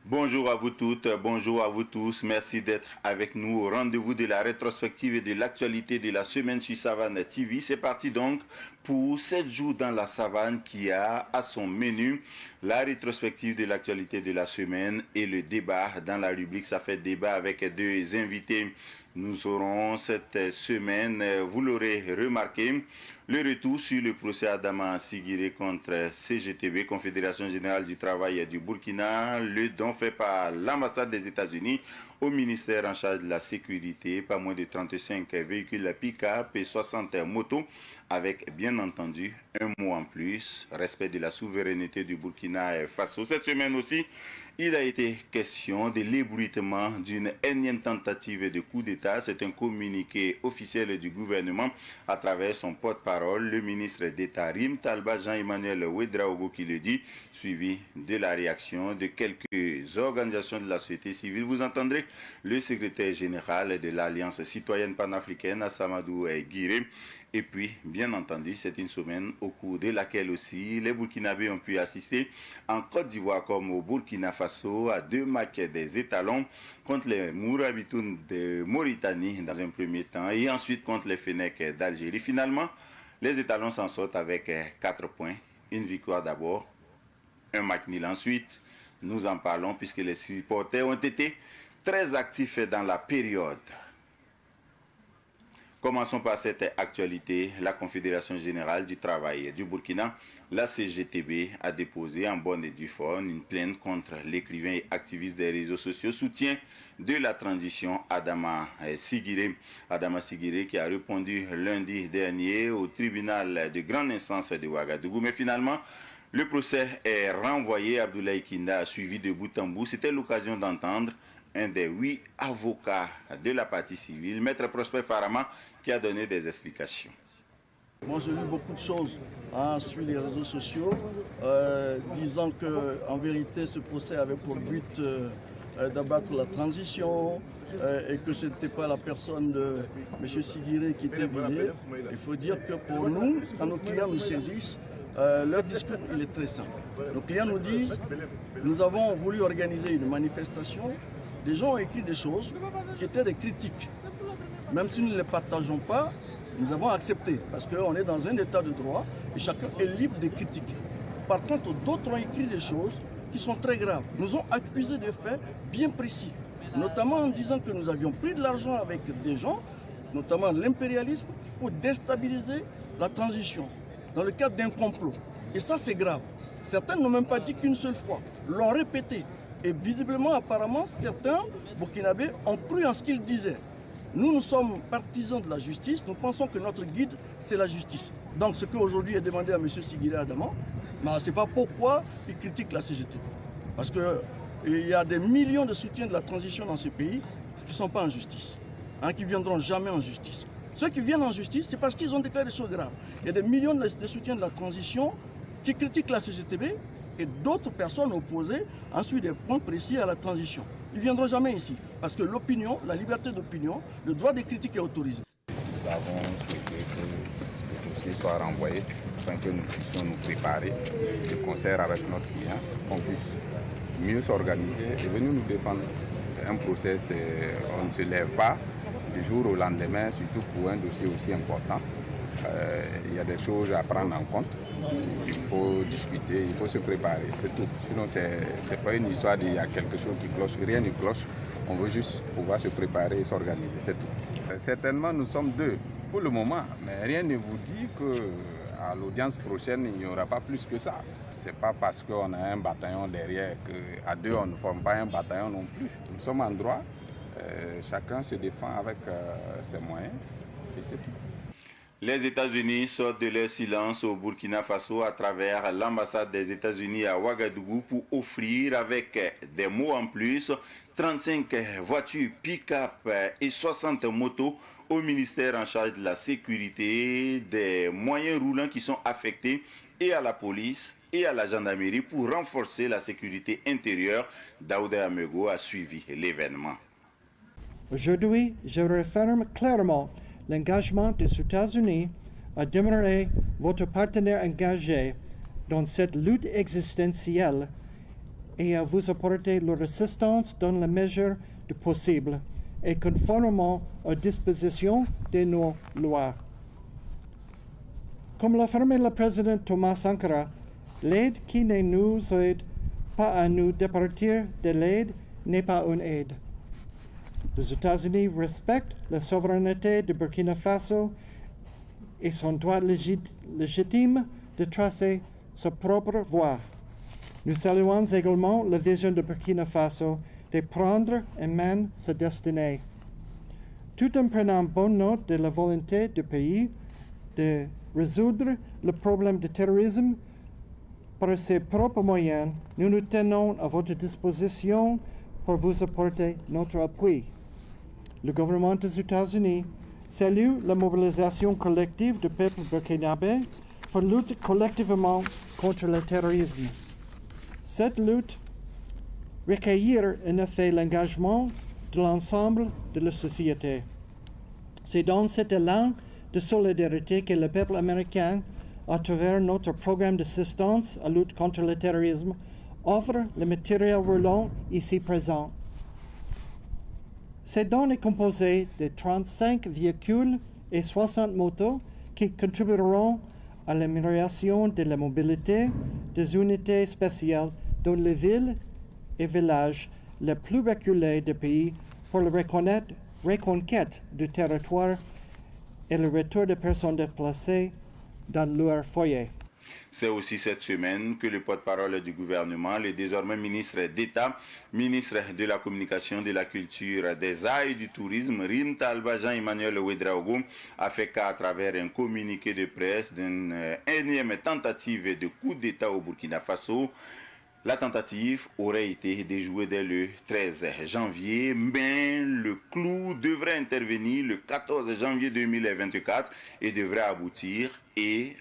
Bonjour à vous toutes, bonjour à vous tous. Merci d'être avec nous au rendez-vous de la rétrospective et de l'actualité de la semaine sur Savane TV. C'est parti donc pour 7 jours dans la savane qui a à son menu la rétrospective de l'actualité de la semaine et le débat dans la rubrique. Ça fait débat avec deux invités. Nous aurons cette semaine, vous l'aurez remarqué, le retour sur le procès Adama Sigiré contre CGTB, Confédération Générale du Travail du Burkina, le don fait par l'ambassade des États-Unis au ministère en charge de la sécurité, pas moins de 35 véhicules pick-up et 60 motos, avec bien entendu un mot en plus, respect de la souveraineté du Burkina Faso. Cette semaine aussi, il a été question de l'ébruitement d'une énième tentative de coup d'État. C'est un communiqué officiel du gouvernement à travers son porte-parole, le ministre d'État Rim Talba Jean-Emmanuel Ouedraogo qui le dit, suivi de la réaction de quelques organisations de la société civile. Vous entendrez le secrétaire général de l'Alliance citoyenne panafricaine, Assamadou Guiré. Et puis, bien entendu, c'est une semaine au cours de laquelle aussi les Burkinabés ont pu assister en Côte d'Ivoire comme au Burkina Faso à 2 matchs des étalons contre les Mourabitoun de Mauritanie dans un premier temps et ensuite contre les Fennecs d'Algérie. Finalement, les étalons s'en sortent avec 4 points, une victoire d'abord, un match nul ensuite. Nous en parlons puisque les supporters ont été très actifs dans la période. Commençons par cette actualité. La Confédération Générale du Travail du Burkina, la CGTB, a déposé en bonne et due forme une plainte contre l'écrivain et activiste des réseaux sociaux, soutien de la transition Adama Sigiré. Adama Sigiré qui a répondu lundi dernier au tribunal de grande instance de Ouagadougou. Mais finalement, le procès est renvoyé. Abdoulaye Kinda a suivi de bout en bout. C'était l'occasion d'entendre un des 8 avocats de la partie civile, Maître Prosper Farama, qui a donné des explications. Moi, j'ai lu beaucoup de choses sur les réseaux sociaux, disant qu'en vérité, ce procès avait pour but d'abattre la transition et que ce n'était pas la personne de M. Sigiré qui était visée. Il faut dire que pour nous, quand nos clients nous saisissent, leur discours il est très simple. Nos clients nous disent, nous avons voulu organiser une manifestation. Les gens ont écrit des choses qui étaient des critiques. Même si nous ne les partageons pas, nous avons accepté. Parce qu'on est dans un état de droit et chacun est libre de critiquer. Par contre, d'autres ont écrit des choses qui sont très graves. Nous ont accusé de faits bien précis. Notamment en disant que nous avions pris de l'argent avec des gens, notamment l'impérialisme, pour déstabiliser la transition, dans le cadre d'un complot. Et ça, c'est grave. Certains n'ont même pas dit qu'une seule fois, l'ont répété. Et visiblement, apparemment, certains Burkinabés ont cru en ce qu'ils disaient. Nous sommes partisans de la justice. Nous pensons que notre guide, c'est la justice. Donc, ce qu'aujourd'hui est demandé à M. Sigiré Adama, ce n'est pas pourquoi il critique la CGT. Parce qu'il y a des millions de soutiens de la transition dans ce pays qui ne sont pas en justice, qui ne viendront jamais en justice. Ceux qui viennent en justice, c'est parce qu'ils ont déclaré des choses graves. Il y a des millions de soutiens de la transition qui critiquent la CGTB et d'autres personnes opposées ensuite des points précis à la transition. Ils ne viendront jamais ici, parce que l'opinion, la liberté d'opinion, le droit de critique est autorisé. Nous avons souhaité que le dossier soit renvoyé afin que nous puissions nous préparer de concert avec notre client, qu'on puisse mieux s'organiser et venir nous défendre. Un procès, on ne se lève pas du jour au lendemain, surtout pour un dossier aussi important. Il y a des choses à prendre en compte. Il faut discuter, il faut se préparer, c'est tout. Sinon, ce n'est pas une histoire d'il y a quelque chose qui cloche, rien ne cloche. On veut juste pouvoir se préparer et s'organiser, c'est tout. Certainement, nous sommes 2 pour le moment, mais rien ne vous dit qu'à l'audience prochaine, il n'y aura pas plus que ça. Ce n'est pas parce qu'on a un bataillon derrière qu'à 2, on ne forme pas un bataillon non plus. Nous sommes en droit, chacun se défend avec ses moyens et c'est tout. Les États-Unis sortent de leur silence au Burkina Faso à travers l'ambassade des États-Unis à Ouagadougou pour offrir avec des mots en plus 35 voitures pick-up et 60 motos au ministère en charge de la sécurité, des moyens roulants qui sont affectés et à la police et à la gendarmerie pour renforcer la sécurité intérieure. Daouda Amego a suivi l'événement. Aujourd'hui, je réaffirme clairement l'engagement des États-Unis à demeurer votre partenaire engagé dans cette lutte existentielle et à vous apporter leur assistance dans la mesure du possible et conformément aux dispositions de nos lois. Comme l'a affirmé le président Thomas Sankara, l'aide qui ne nous aide pas à nous départir de l'aide n'est pas une aide. Les États-Unis respectent la souveraineté de Burkina Faso et son droit légitime de tracer sa propre voie. Nous saluons également la vision de Burkina Faso de prendre en main sa destinée, tout en prenant bonne note de la volonté du pays de résoudre le problème du terrorisme par ses propres moyens. Nous nous tenons à votre disposition pour vous apporter notre appui. Le gouvernement des États-Unis salue la mobilisation collective du peuple burkinabé pour lutter collectivement contre le terrorisme. Cette lutte requiert en effet l'engagement de l'ensemble de la société. C'est dans cet élan de solidarité que le peuple américain, à travers notre programme d'assistance à la lutte contre le terrorisme, offre le matériel roulant ici présent. Ces dons est composé de 35 véhicules et 60 motos qui contribueront à l'amélioration de la mobilité des unités spéciales dans les villes et villages les plus reculés du pays pour la reconquête du territoire et le retour des personnes déplacées dans leur foyer. C'est aussi cette semaine que le porte-parole du gouvernement, le désormais ministre d'État, ministre de la Communication, de la Culture, des Arts et du Tourisme, Rim Talba Jean-Emmanuel Ouedraogo, a fait cas à travers un communiqué de presse d'une énième tentative de coup d'État au Burkina Faso. La tentative aurait été déjouée dès le 13 janvier, mais le clou devrait intervenir le 14 janvier 2024 et devrait aboutir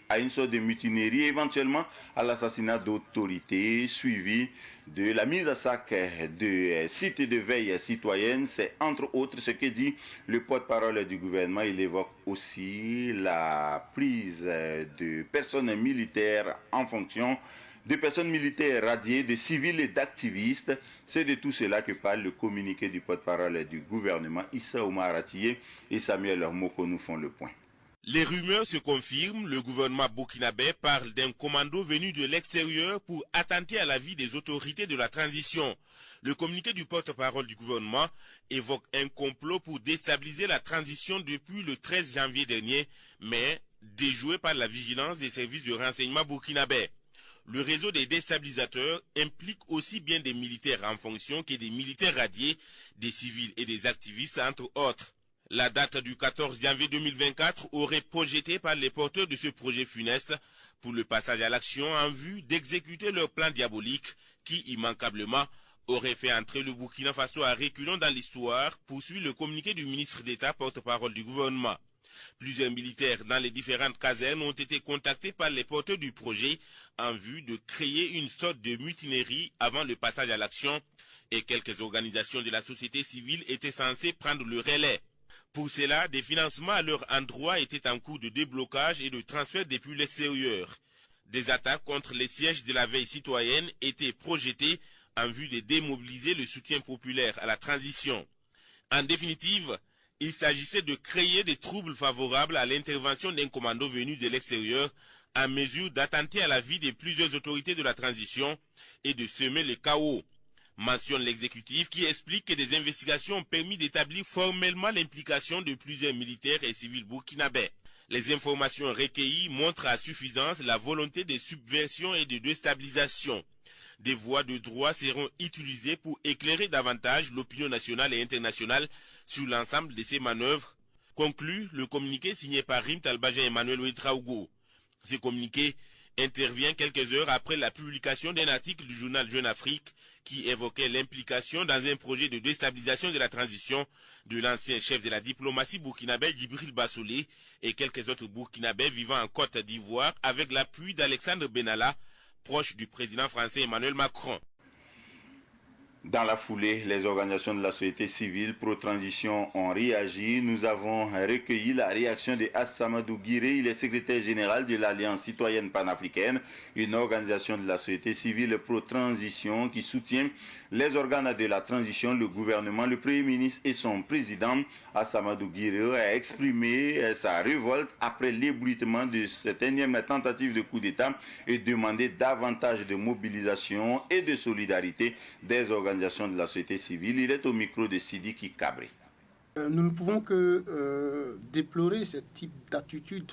à une sorte de mutinerie, éventuellement à l'assassinat d'autorités suivi de la mise à sac de sites de veille citoyenne. C'est entre autres ce que dit le porte-parole du gouvernement. Il évoque aussi la prise de personnes militaires en fonction, de personnes militaires radiées, de civils et d'activistes. C'est de tout cela que parle le communiqué du porte-parole du gouvernement. Issa Oumar Attié et Samuel Moko nous font le point. Les rumeurs se confirment, le gouvernement burkinabé parle d'un commando venu de l'extérieur pour attenter à la vie des autorités de la transition. Le communiqué du porte-parole du gouvernement évoque un complot pour déstabiliser la transition depuis le 13 janvier dernier, mais déjoué par la vigilance des services de renseignement burkinabé. Le réseau des déstabilisateurs implique aussi bien des militaires en fonction que des militaires radiés, des civils et des activistes, entre autres. La date du 14 janvier 2024 aurait projeté par les porteurs de ce projet funeste pour le passage à l'action en vue d'exécuter leur plan diabolique qui, immanquablement, aurait fait entrer le Burkina Faso à reculons dans l'histoire, poursuit le communiqué du ministre d'État porte-parole du gouvernement. Plusieurs militaires dans les différentes casernes ont été contactés par les porteurs du projet en vue de créer une sorte de mutinerie avant le passage à l'action et quelques organisations de la société civile étaient censées prendre le relais. Pour cela, des financements à leur endroit étaient en cours de déblocage et de transfert depuis l'extérieur. Des attaques contre les sièges de la veille citoyenne étaient projetées en vue de démobiliser le soutien populaire à la transition. En définitive, il s'agissait de créer des troubles favorables à l'intervention d'un commando venu de l'extérieur en mesure d'attenter à la vie de plusieurs autorités de la transition et de semer le chaos. Mentionne l'exécutif qui explique que des investigations ont permis d'établir formellement l'implication de plusieurs militaires et civils burkinabés. Les informations recueillies montrent à suffisance la volonté de subversion et de déstabilisation. Des voies de droit seront utilisées pour éclairer davantage l'opinion nationale et internationale sur l'ensemble de ces manœuvres, conclut le communiqué signé par Rim Talba Jean-Emmanuel Ouedraogo. Ce communiqué intervient quelques heures après la publication d'un article du journal Jeune Afrique qui évoquait l'implication dans un projet de déstabilisation de la transition de l'ancien chef de la diplomatie burkinabé Djibril Bassolé et quelques autres burkinabés vivant en Côte d'Ivoire avec l'appui d'Alexandre Benalla, proche du président français Emmanuel Macron. Dans la foulée, les organisations de la société civile pro-transition ont réagi. Nous avons recueilli la réaction de Assamadou Guiré, il est secrétaire général de l'Alliance citoyenne panafricaine, une organisation de la société civile pro-transition qui soutient les organes de la transition, le gouvernement, le Premier ministre et son président. Assamadou Guiré a exprimé sa révolte après l'ébruitement de cette énième tentative de coup d'État et demandé davantage de mobilisation et de solidarité des organisations de la société civile. Il est au micro de Sidiki Kabré. Nous ne pouvons que déplorer ce type d'attitude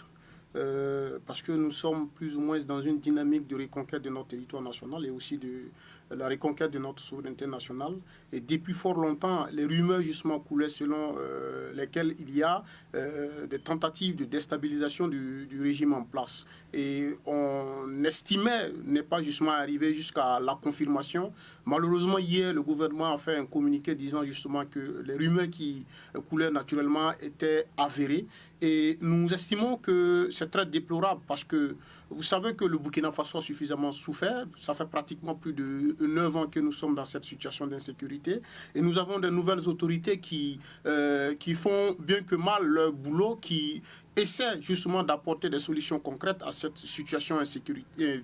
parce que nous sommes plus ou moins dans une dynamique de reconquête de notre territoire national et aussi de la reconquête de notre souveraineté nationale. Et depuis fort longtemps, les rumeurs justement coulaient selon lesquelles il y a des tentatives de déstabilisation du régime en place. Et on estimait n'est pas justement arrivé jusqu'à la confirmation. Malheureusement, hier, le gouvernement a fait un communiqué disant justement que les rumeurs qui coulaient naturellement étaient avérées. Et nous estimons que c'est très déplorable parce que vous savez que le Burkina Faso a suffisamment souffert. Ça fait pratiquement plus de 9 ans que nous sommes dans cette situation d'insécurité. Et nous avons de nouvelles autorités qui font bien que mal leur boulot, qui essaie justement d'apporter des solutions concrètes à cette situation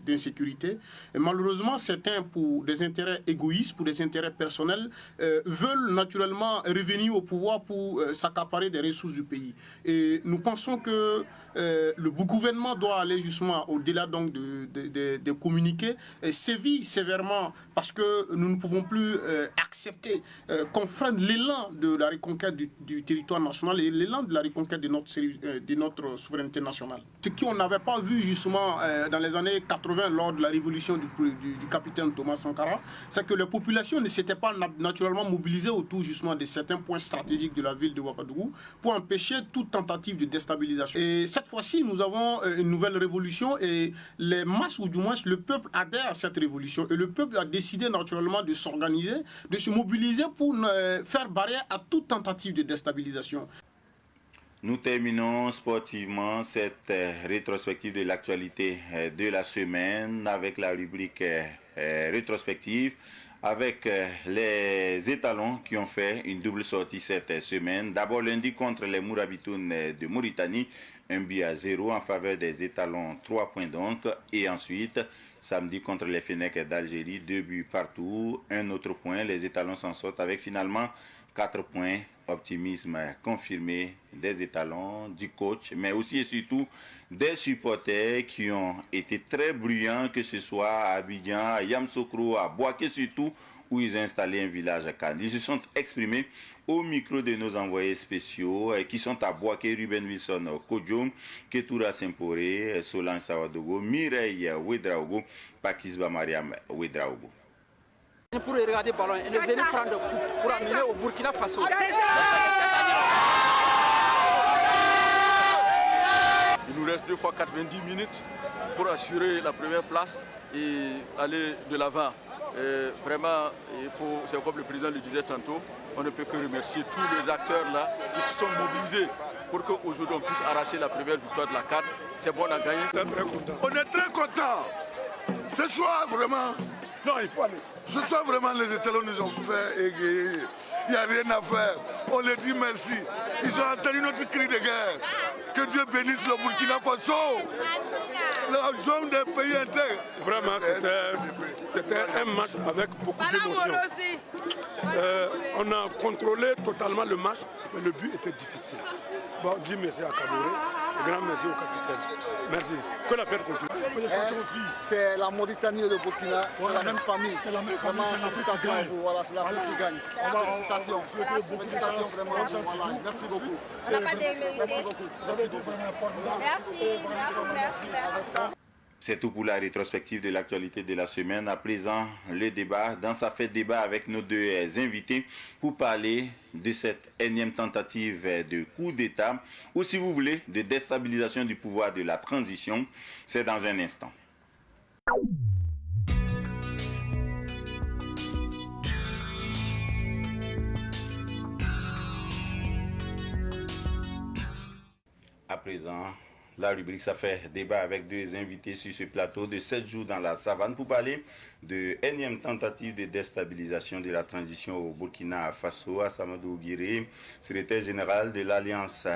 d'insécurité. Et malheureusement, certains, pour des intérêts égoïstes, pour des intérêts personnels, veulent naturellement revenir au pouvoir pour s'accaparer des ressources du pays. Et nous pensons que le gouvernement doit aller justement au-delà donc de communiquer et sévir sévèrement parce que nous ne pouvons plus accepter qu'on freine l'élan de la reconquête du territoire national et l'élan de la reconquête de notre souveraineté nationale. Ce qu'on n'avait pas vu justement dans les années 80 lors de la révolution du capitaine Thomas Sankara, c'est que les populations ne s'étaient pas naturellement mobilisées autour justement de certains points stratégiques de la ville de Ouagadougou pour empêcher toute tentative de déstabilisation. Et cette fois-ci, nous avons une nouvelle révolution et les masses, ou du moins le peuple adhère à cette révolution. Et le peuple a décidé naturellement de s'organiser, de se mobiliser pour faire barrière à toute tentative de déstabilisation. Nous terminons sportivement cette rétrospective de l'actualité de la semaine avec la rubrique rétrospective, avec les étalons qui ont fait une double sortie cette semaine. D'abord lundi contre les Mourabitounes de Mauritanie, 1-0 en faveur des étalons, 3 points donc. Et ensuite, samedi contre les Fennecs d'Algérie, 2 buts partout, un autre point. Les étalons s'en sortent avec finalement 4 points. Optimisme confirmé des étalons, du coach, mais aussi et surtout des supporters qui ont été très bruyants, que ce soit à Abidjan, à Yamoussoukro, à Bouaké surtout, où ils ont installé un village à Cannes. Ils se sont exprimés au micro de nos envoyés spéciaux qui sont à Bouaké, Ruben Wilson Kodjom, Ketoura Sempore, Solange Sawadogo, Mireille Ouedraogo, Pakisba Mariam Ouedraogo. Pour regarder le ballon, elle est venue prendre le coup pour amener au Burkina Faso. Il nous reste 2 fois 90 minutes pour assurer la première place et aller de l'avant. Vraiment, c'est comme le président le disait tantôt, on ne peut que remercier tous les acteurs là qui se sont mobilisés pour qu'aujourd'hui on puisse arracher la première victoire de la CAN. C'est bon à gagner. On est très contents. Ce soir, vraiment, non, il faut aller. Ce soir, vraiment, les étalons nous ont fait égayer. Il n'y a rien à faire. On leur dit merci. Ils ont entendu notre cri de guerre. Que Dieu bénisse le Burkina Faso. La zone des pays intègres. Vraiment, c'était un match avec beaucoup d'émotion. On a contrôlé totalement le match, mais le but était difficile. Bon, dis merci à Kabouré et grand merci au capitaine. Merci. Que la fête continue. C'est la Mauritanie et le Burkina, c'est la même famille. C'est la même famille. Félicitations à vous. Voilà, c'est l'Afrique qui gagne. Félicitations. Félicitations vraiment. Voilà. Merci beaucoup. Merci beaucoup. Merci. C'est tout pour la rétrospective de l'actualité de la semaine. À présent, le débat, dans sa fête débat avec nos deux invités pour parler de cette énième tentative de coup d'État ou, si vous voulez, de déstabilisation du pouvoir de la transition. C'est dans un instant. À présent, La rubrique ça fait débat avec deux invités sur ce plateau de 7 jours dans la savane pour parler de énième tentative de déstabilisation de la transition au Burkina Faso. Assamadou Guiré, secrétaire général de l'Alliance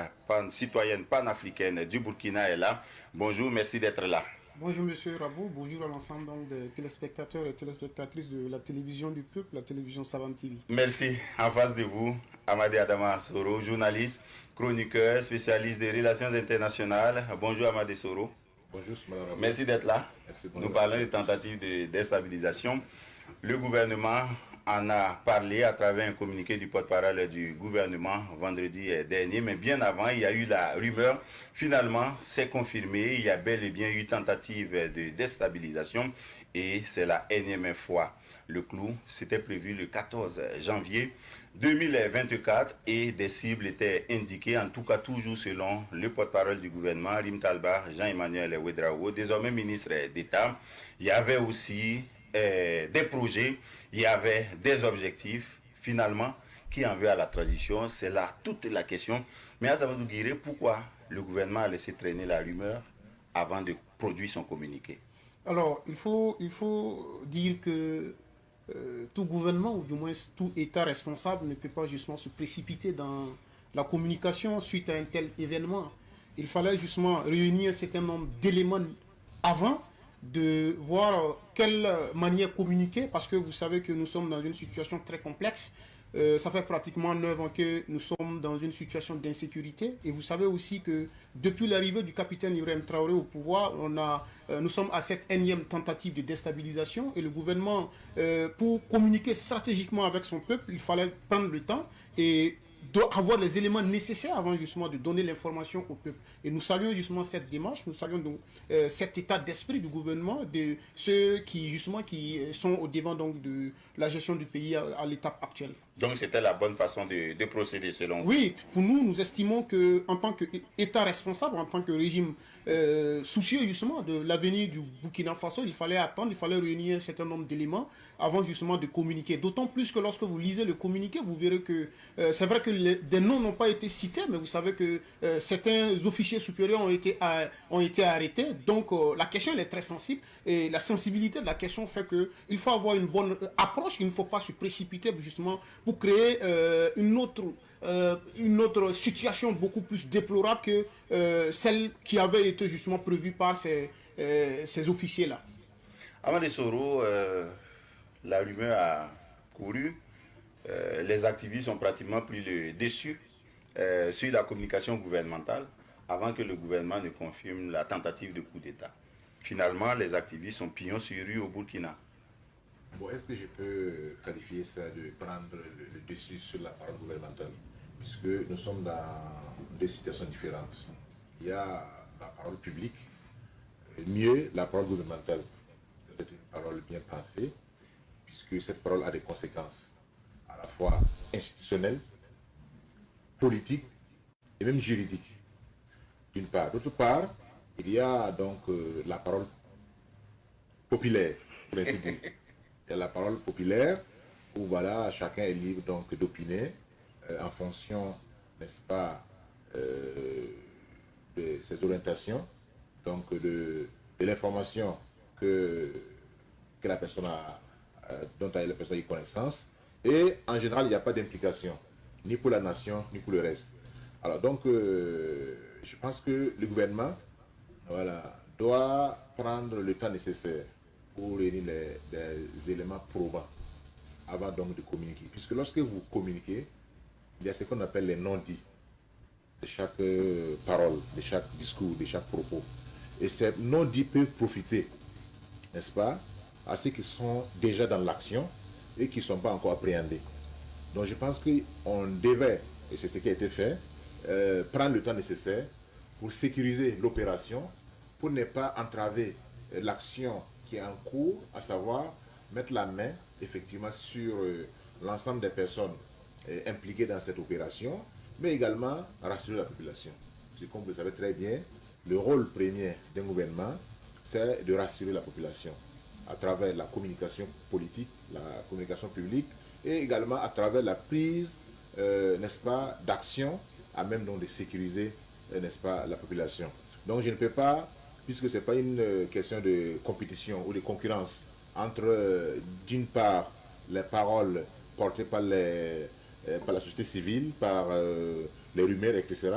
citoyenne panafricaine du Burkina est là. Bonjour, merci d'être là. Bonjour Monsieur Rabou, bonjour à l'ensemble des téléspectateurs et téléspectatrices de la télévision du peuple, la télévision Savane TV. Merci. En face de vous, Amadé Adama Soro, journaliste, chroniqueur, spécialiste des relations internationales. Bonjour Amadé Soro. Bonjour Madame Rabou. Merci d'être là. Merci, nous parlons de tentatives de déstabilisation. Le gouvernement en a parlé à travers un communiqué du porte-parole du gouvernement vendredi dernier, mais bien avant, il y a eu la rumeur. Finalement, c'est confirmé, il y a bel et bien eu tentative de déstabilisation et c'est la énième fois. Le clou, c'était prévu le 14 janvier 2024 et des cibles étaient indiquées, en tout cas toujours selon le porte-parole du gouvernement, Rim Talba, Jean-Emmanuel Ouedraogo, désormais ministre d'État. Il y avait aussi des projets, il y avait des objectifs, finalement, qui en veut à la transition. C'est là toute la question. Mais Azamadou Guiré, pourquoi le gouvernement a laissé traîner la rumeur avant de produire son communiqué? Alors, il faut dire que tout gouvernement, ou du moins tout État responsable, ne peut pas justement se précipiter dans la communication suite à un tel événement. Il fallait justement réunir un certain nombre d'éléments avant de voir quelle manière communiquer, parce que vous savez que nous sommes dans une situation très complexe. Ça fait pratiquement 9 ans que nous sommes dans une situation d'insécurité. Et vous savez aussi que depuis l'arrivée du capitaine Ibrahim Traoré au pouvoir, nous sommes à cette énième tentative de déstabilisation. Et le gouvernement, pour communiquer stratégiquement avec son peuple, il fallait prendre le temps et avoir les éléments nécessaires avant justement de donner l'information au peuple. Et nous saluons justement cette démarche, nous saluons donc, cet état d'esprit du gouvernement, de ceux qui sont au devant donc de la gestion du pays à l'étape actuelle. Donc c'était la bonne façon de procéder selon vous? Oui, pour nous estimons qu'en tant qu'État responsable, en tant que régime soucieux justement de l'avenir du Burkina Faso, il fallait attendre, il fallait réunir un certain nombre d'éléments avant justement de communiquer. D'autant plus que lorsque vous lisez le communiqué, vous verrez que c'est vrai que des noms n'ont pas été cités, mais vous savez que certains officiers supérieurs ont été arrêtés. Donc la question elle est très sensible et la sensibilité de la question fait qu'il faut avoir une bonne approche, il ne faut pas se précipiter justement pour créer une autre situation beaucoup plus déplorable que celle qui avait été justement prévue par ces officiers-là. Amadé Soro, la rumeur a couru. Les activistes ont pratiquement pris le dessus sur la communication gouvernementale avant que le gouvernement ne confirme la tentative de coup d'État. Finalement, les activistes sont pignons sur rue au Burkina. Bon, est-ce que je peux qualifier ça de prendre le dessus sur la parole gouvernementale? Puisque nous sommes dans deux situations différentes. Il y a la parole publique, mieux la parole gouvernementale. C'est une parole bien pensée, puisque cette parole a des conséquences à la fois institutionnelles, politiques et même juridiques, d'une part. D'autre part, il y a donc la parole populaire, pour ainsi dire. Il y a la parole populaire où voilà, chacun est libre donc d'opiner en fonction, n'est-ce pas, de ses orientations, donc de l'information que la personne dont la personne a eu connaissance. Et en général, il n'y a pas d'implication, ni pour la nation, ni pour le reste. Alors donc, je pense que le gouvernement doit prendre le temps nécessaire pour réunir les éléments probants avant donc de communiquer. Puisque lorsque vous communiquez, il y a ce qu'on appelle les non-dits de chaque parole, de chaque discours, de chaque propos. Et ces non-dits peuvent profiter, n'est-ce pas, à ceux qui sont déjà dans l'action et qui ne sont pas encore appréhendés. Donc je pense qu'on devait, et c'est ce qui a été fait, prendre le temps nécessaire pour sécuriser l'opération, pour ne pas entraver l'action qui est en cours, à savoir mettre la main effectivement sur l'ensemble des personnes impliquées dans cette opération, mais également rassurer la population. Parce que comme vous le savez très bien, le rôle premier d'un gouvernement, c'est de rassurer la population à travers la communication politique, la communication publique, et également à travers la prise, n'est-ce pas, d'action à même donc de sécuriser, n'est-ce pas, la population. Donc je ne peux pas, puisque ce n'est pas une question de compétition ou de concurrence entre, d'une part, les paroles portées par la société civile, par les rumeurs, etc.,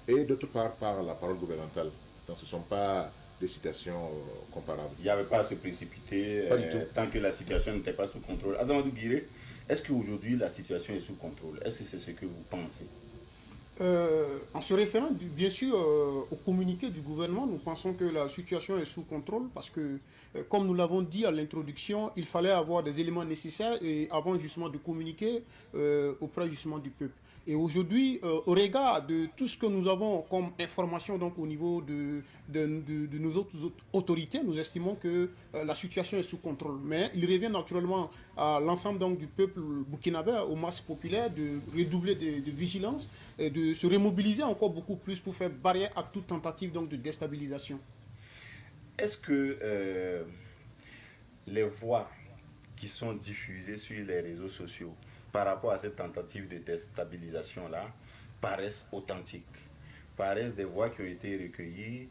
et d'autre part, par la parole gouvernementale. Donc ce ne sont pas des situations comparables. Il n'y avait pas à se précipiter tant que la situation n'était pas sous contrôle. Azamadou Guiré, est-ce qu'aujourd'hui la situation est sous contrôle? Est-ce que c'est ce que vous pensez? En se référant bien sûr au communiqué du gouvernement, nous pensons que la situation est sous contrôle parce que, comme nous l'avons dit à l'introduction, il fallait avoir des éléments nécessaires et avant justement de communiquer auprès justement du peuple. Et aujourd'hui, au regard de tout ce que nous avons comme information donc, au niveau de nos autres autorités, nous estimons que la situation est sous contrôle. Mais il revient naturellement à l'ensemble donc, du peuple burkinabé, aux masses populaires, de redoubler de vigilance et de se remobiliser encore beaucoup plus pour faire barrière à toute tentative donc, de déstabilisation. Est-ce que les voix qui sont diffusées sur les réseaux sociaux par rapport à cette tentative de déstabilisation-là paraissent authentiques, paraissent des voix qui ont été recueillies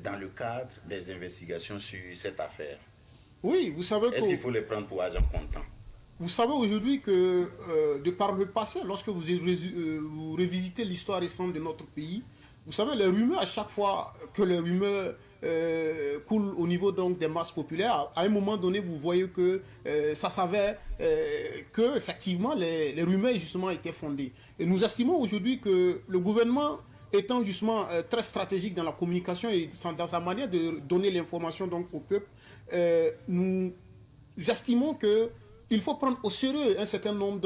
dans le cadre des investigations sur cette affaire? Oui, vous savez que... Est-ce qu'il faut les prendre pour agents comptants? Vous savez aujourd'hui que, de par le passé, lorsque vous revisitez l'histoire récente de notre pays, vous savez, les rumeurs, à chaque fois que les rumeurs coulent au niveau donc, des masses populaires, à un moment donné, vous voyez que ça s'avère que, effectivement, les rumeurs justement étaient fondées. Et nous estimons aujourd'hui que le gouvernement, étant justement très stratégique dans la communication et dans sa manière de donner l'information donc, au peuple, nous estimons que il faut prendre au sérieux un certain nombre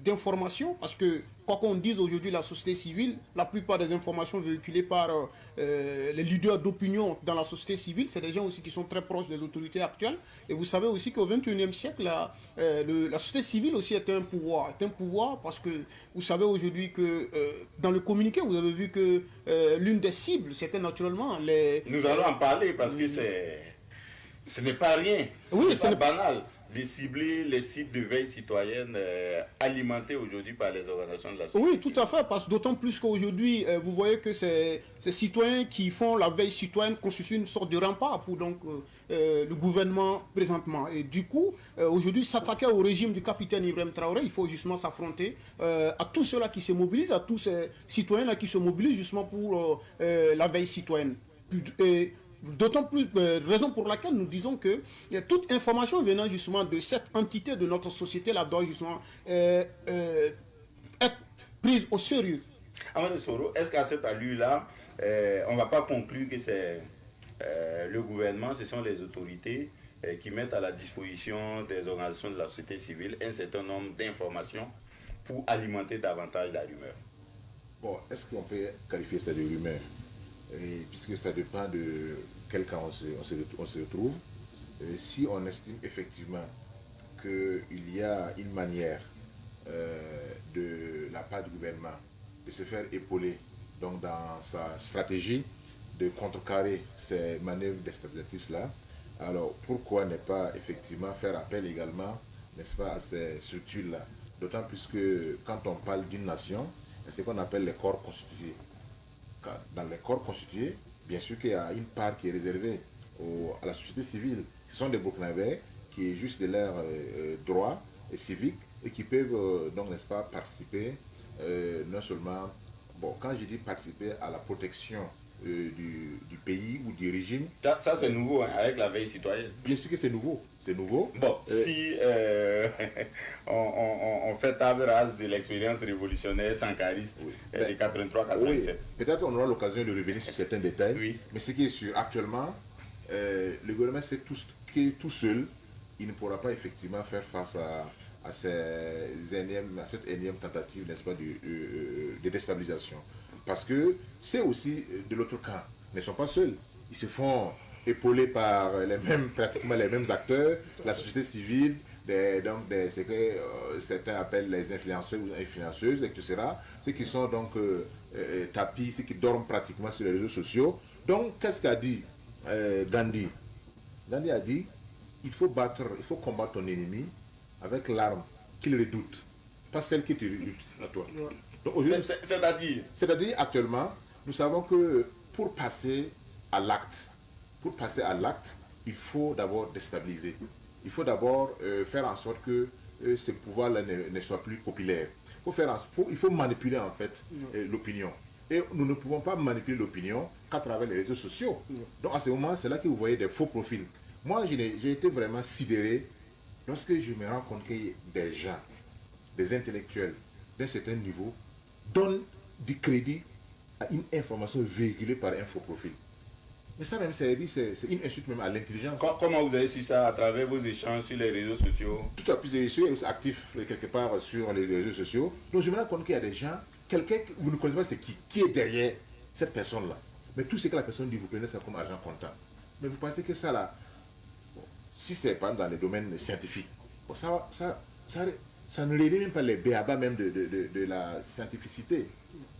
d'informations parce que, quoi qu'on dise aujourd'hui, la société civile, la plupart des informations véhiculées par les leaders d'opinion dans la société civile, c'est des gens aussi qui sont très proches des autorités actuelles. Et vous savez aussi qu'au XXIe siècle, la société civile aussi est un pouvoir. C'est un pouvoir parce que vous savez aujourd'hui que dans le communiqué, vous avez vu que l'une des cibles, c'était naturellement les... Nous allons en parler parce que ce n'est pas rien, ce n'est pas banal de cibler les sites de veille citoyenne alimentés aujourd'hui par les organisations de la société. Oui, tout à fait, parce que d'autant plus qu'aujourd'hui, vous voyez que ces citoyens qui font la veille citoyenne constituent une sorte de rempart pour donc, le gouvernement présentement. Et du coup, aujourd'hui, s'attaquer au régime du capitaine Ibrahim Traoré, il faut justement s'affronter à tous ceux-là qui se mobilisent, à tous ces citoyens-là qui se mobilisent justement pour la veille citoyenne. Et d'autant plus raison pour laquelle nous disons que toute information venant justement de cette entité de notre société-là doit justement être prise au sérieux. Amadou Soro, est-ce qu'à cette allure-là, on ne va pas conclure que c'est le gouvernement, ce sont les autorités qui mettent à la disposition des organisations de la société civile un certain nombre d'informations pour alimenter davantage la rumeur? Bon, est-ce qu'on peut qualifier ça de rumeur? Puisque ça dépend de quel cas on se retrouve. Si on estime effectivement qu'il y a une manière de la part du gouvernement de se faire épauler donc dans sa stratégie de contrecarrer ces manœuvres déstabilisatrices-là, alors pourquoi ne pas effectivement faire appel également, n'est-ce pas, à ces structures-là? D'autant plus que quand on parle d'une nation, c'est ce qu'on appelle les corps constitués. Dans les corps constitués, bien sûr qu'il y a une part qui est réservée à la société civile. Ce sont des Burkinabés qui jugent de leurs droits civiques et qui peuvent, donc, n'est-ce pas, participer non seulement, bon, quand je dis participer à la protection du pays ou du régime. Ça c'est nouveau, hein, avec la veille citoyenne. Bien sûr que c'est nouveau. C'est nouveau. Bon, si on fait table rase de l'expérience révolutionnaire sankariste de 83-87. Oui, peut-être on aura l'occasion de revenir sur certains détails. Oui. Mais ce qui est sûr, actuellement, le gouvernement sait que tout seul, il ne pourra pas effectivement faire face à cette énième tentative, n'est-ce pas, de déstabilisation. Parce que c'est aussi de l'autre camp. Ils ne sont pas seuls. Ils se font épauler par pratiquement les mêmes acteurs, la société civile, ce que certains appellent les influenceurs ou influenceuses, etc. Ceux qui sont donc tapis, ceux qui dorment pratiquement sur les réseaux sociaux. Donc, qu'est-ce qu'a dit Gandhi? Gandhi a dit, il faut combattre ton ennemi avec l'arme qu'il redoute, pas celle qui te redoute à toi. C'est-à-dire actuellement, nous savons que pour passer à l'acte, il faut d'abord déstabiliser. Il faut d'abord faire en sorte que ce pouvoir-là ne soit plus populaire. Il faut manipuler en fait l'opinion. Et nous ne pouvons pas manipuler l'opinion qu'à travers les réseaux sociaux. Donc à ce moment, c'est là que vous voyez des faux profils. Moi, j'ai été vraiment sidéré lorsque je me rends compte que des gens, des intellectuels d'un certain niveau, donnent du crédit à une information véhiculée par un faux profil. Mais ça même, c'est une insulte même à l'intelligence. Comment vous avez su ça à travers vos échanges sur les réseaux sociaux? Tout à plus, je suis actif quelque part sur les réseaux sociaux. Donc je me rends compte qu'il y a des gens, quelqu'un que vous ne connaissez pas, c'est qui est derrière cette personne-là. Mais tout ce que la personne dit, vous prenez ça comme argent comptant. Mais vous pensez que ça là, bon, si c'est pas dans les domaines scientifiques, bon, ça ne réunit même pas les béabas même de la scientificité.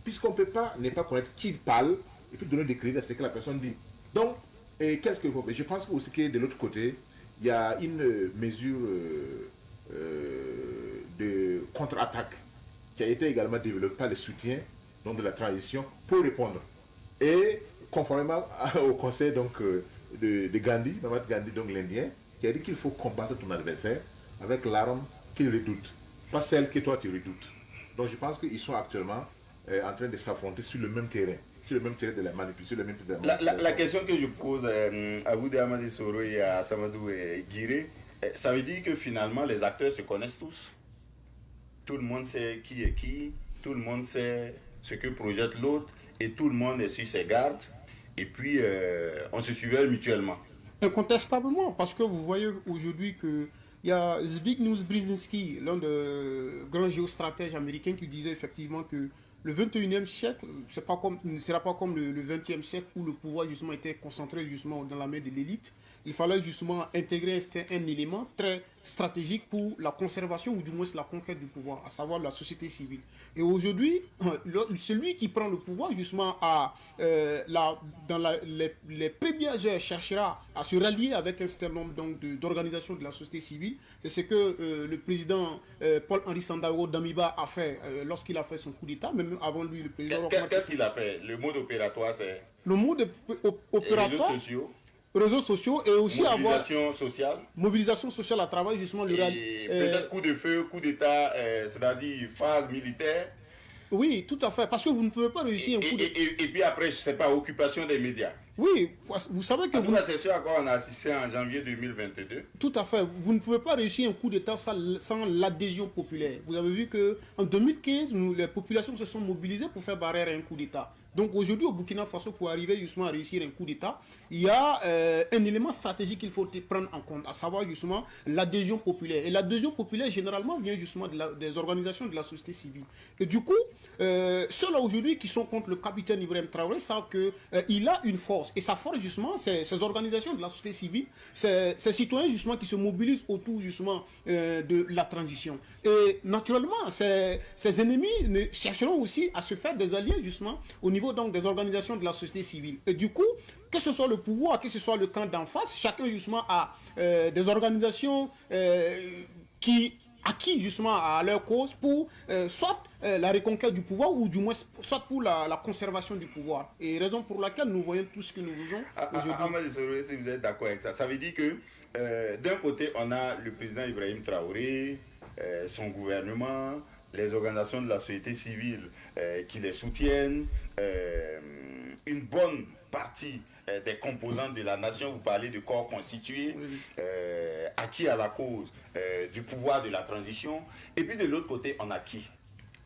Puisqu'on ne peut pas connaître qui parle et puis donner des crédits à ce que la personne dit. Donc, qu'est-ce qu'il faut faire? Je pense aussi que de l'autre côté, il y a une mesure de contre-attaque qui a été également développée par les soutiens donc, de la transition pour répondre. Et conformément au conseil donc, de Gandhi, Mahatma Gandhi, donc l'Indien, qui a dit qu'il faut combattre ton adversaire avec l'arme qu'il redoute, pas celle que toi tu redoutes. Donc je pense qu'ils sont actuellement en train de s'affronter sur le même terrain. Sur le même terrain de la manipulation. La question que je pose à Boudé Amadi Soro et à Samadou Guiré, ça veut dire que finalement les acteurs se connaissent tous. Tout le monde sait qui est qui, tout le monde sait ce que projette l'autre et tout le monde est sur ses gardes. Et puis on se surveille mutuellement. Incontestablement, parce que vous voyez aujourd'hui que il y a Zbigniew Brzezinski, l'un des grands géostratèges américains, qui disait effectivement que le 21e siècle ne sera pas comme le 20e siècle où le pouvoir justement était concentré justement dans la main de l'élite. Il fallait justement intégrer un élément très stratégique pour la conservation ou du moins la conquête du pouvoir, à savoir la société civile. Et aujourd'hui, celui qui prend le pouvoir justement dans les premières heures cherchera à se rallier avec un certain nombre d'organisations de la société civile. C'est ce que le président Paul-Henri Sandaogo Damiba a fait lorsqu'il a fait son coup d'État, même avant lui le président... Qu'est-ce qu'il a fait? Le mode opératoire, c'est... Le mode opératoire... Réseaux sociaux et aussi mobilisation sociale à travers justement le peut-être coup de feu, coup d'état, c'est-à-dire phase militaire. Oui, tout à fait, parce que vous ne pouvez pas réussir un coup d'état. Et puis après, je ne sais pas, occupation des médias. Oui, vous savez que c'est ce à quoi on a assisté en janvier 2022. Tout à fait, vous ne pouvez pas réussir un coup d'état sans l'adhésion populaire. Vous avez vu qu'en 2015, les populations se sont mobilisées pour faire barrière à un coup d'état. Donc aujourd'hui au Burkina Faso, pour arriver justement à réussir un coup d'état, il y a un élément stratégique qu'il faut prendre en compte, à savoir justement l'adhésion populaire. Et l'adhésion populaire généralement vient justement des organisations de la société civile. Et du coup, ceux-là aujourd'hui qui sont contre le capitaine Ibrahim Traoré savent qu'il a une force. Et sa force justement, c'est ces organisations de la société civile, ces citoyens justement qui se mobilisent autour justement de la transition. Et naturellement, ces ennemis chercheront aussi à se faire des alliés justement au niveau donc des organisations de la société civile. Et du coup, que ce soit le pouvoir, que ce soit le camp d'en face, chacun justement a des organisations qui justement à leur cause pour soit la reconquête du pouvoir ou du moins soit pour la conservation du pouvoir. Et raison pour laquelle nous voyons tout ce que nous faisons aujourd'hui. Si vous êtes d'accord avec ça, ça veut dire que d'un côté on a le président Ibrahim Traoré, son gouvernement, les organisations de la société civile qui les soutiennent, une bonne partie des composantes de la nation, vous parlez de corps constitués, acquis à la cause du pouvoir de la transition. Et puis de l'autre côté, on a qui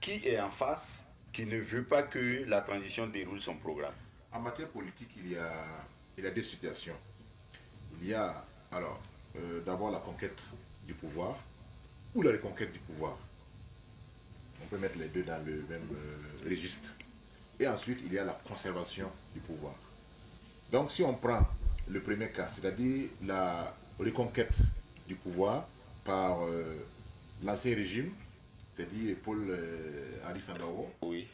est en face, qui ne veut pas que la transition déroule son programme. En matière politique, il y a deux situations. Il y a alors d'abord la conquête du pouvoir ou la reconquête du pouvoir. On peut mettre les deux dans le même registre. Et ensuite, il y a la conservation du pouvoir. Donc, si on prend le premier cas, c'est-à-dire la reconquête du pouvoir par l'ancien régime, c'est-à-dire Paul-Henri Sandaogo, oui,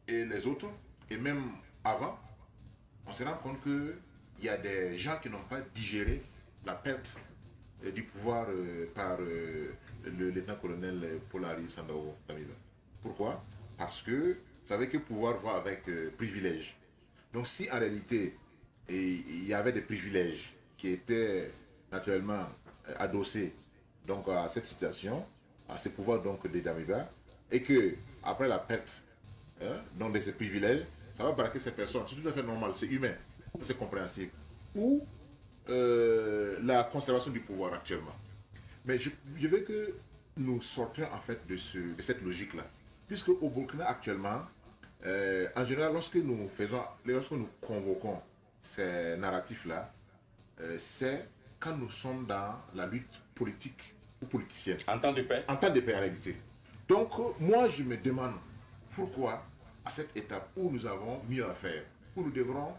et les autres, et même avant, on se rend compte qu'il y a des gens qui n'ont pas digéré la perte du pouvoir par le lieutenant-colonel Paul-Henri Sandaogo. Pourquoi? Parce que vous savez que le pouvoir va avec privilège. Donc si en réalité il y avait des privilèges qui étaient naturellement adossés donc, à cette situation, à ces pouvoirs donc, des Damiba, et que après la perte donc, de ces privilèges, ça va braquer ces personnes. C'est tout à fait normal, c'est humain, c'est compréhensible. Ou la conservation du pouvoir actuellement. Mais je veux que nous sortions en fait de cette logique-là. Puisque au Burkina actuellement, en général, lorsque nous convoquons ces narratifs-là, c'est quand nous sommes dans la lutte politique ou politicienne. En temps de paix. En temps de paix en réalité. Donc moi je me demande pourquoi à cette étape où nous avons mieux à faire, où nous devrons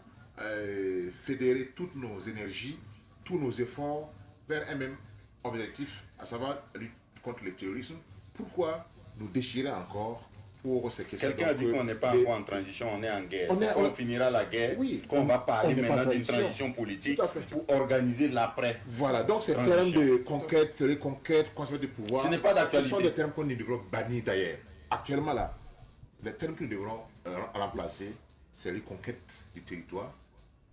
fédérer toutes nos énergies, tous nos efforts vers un même objectif, à savoir la lutte contre le terrorisme, pourquoi nous déchirer encore pour ces questions? Quelqu'un a dit qu'on n'est pas encore en transition, on est en guerre. C'est qu'on finira la guerre, qu'on va parler maintenant d'une transition politique pour organiser l'après. Voilà, donc ces termes de conquête, reconquête, conservation du pouvoir, ce n'est pas d'actualité. Ce sont des termes qu'on devrait bannir d'ailleurs. Actuellement là, les termes que nous devrons remplacer, c'est reconquête du territoire,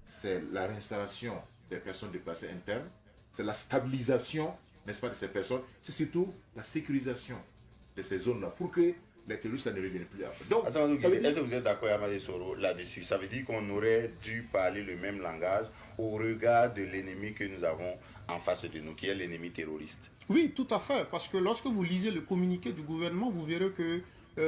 c'est la réinstallation des personnes déplacées internes, c'est la stabilisation, n'est-ce pas, de ces personnes, c'est surtout la sécurisation de ces zones-là pour que les terroristes ne reviennent plus après. Donc, est-ce que vous êtes d'accord, Amadé Soro, là-dessus? Ça veut dire qu'on aurait dû parler le même langage au regard de l'ennemi que nous avons en face de nous, qui est l'ennemi terroriste. Oui, tout à fait, parce que lorsque vous lisez le communiqué du gouvernement, vous verrez que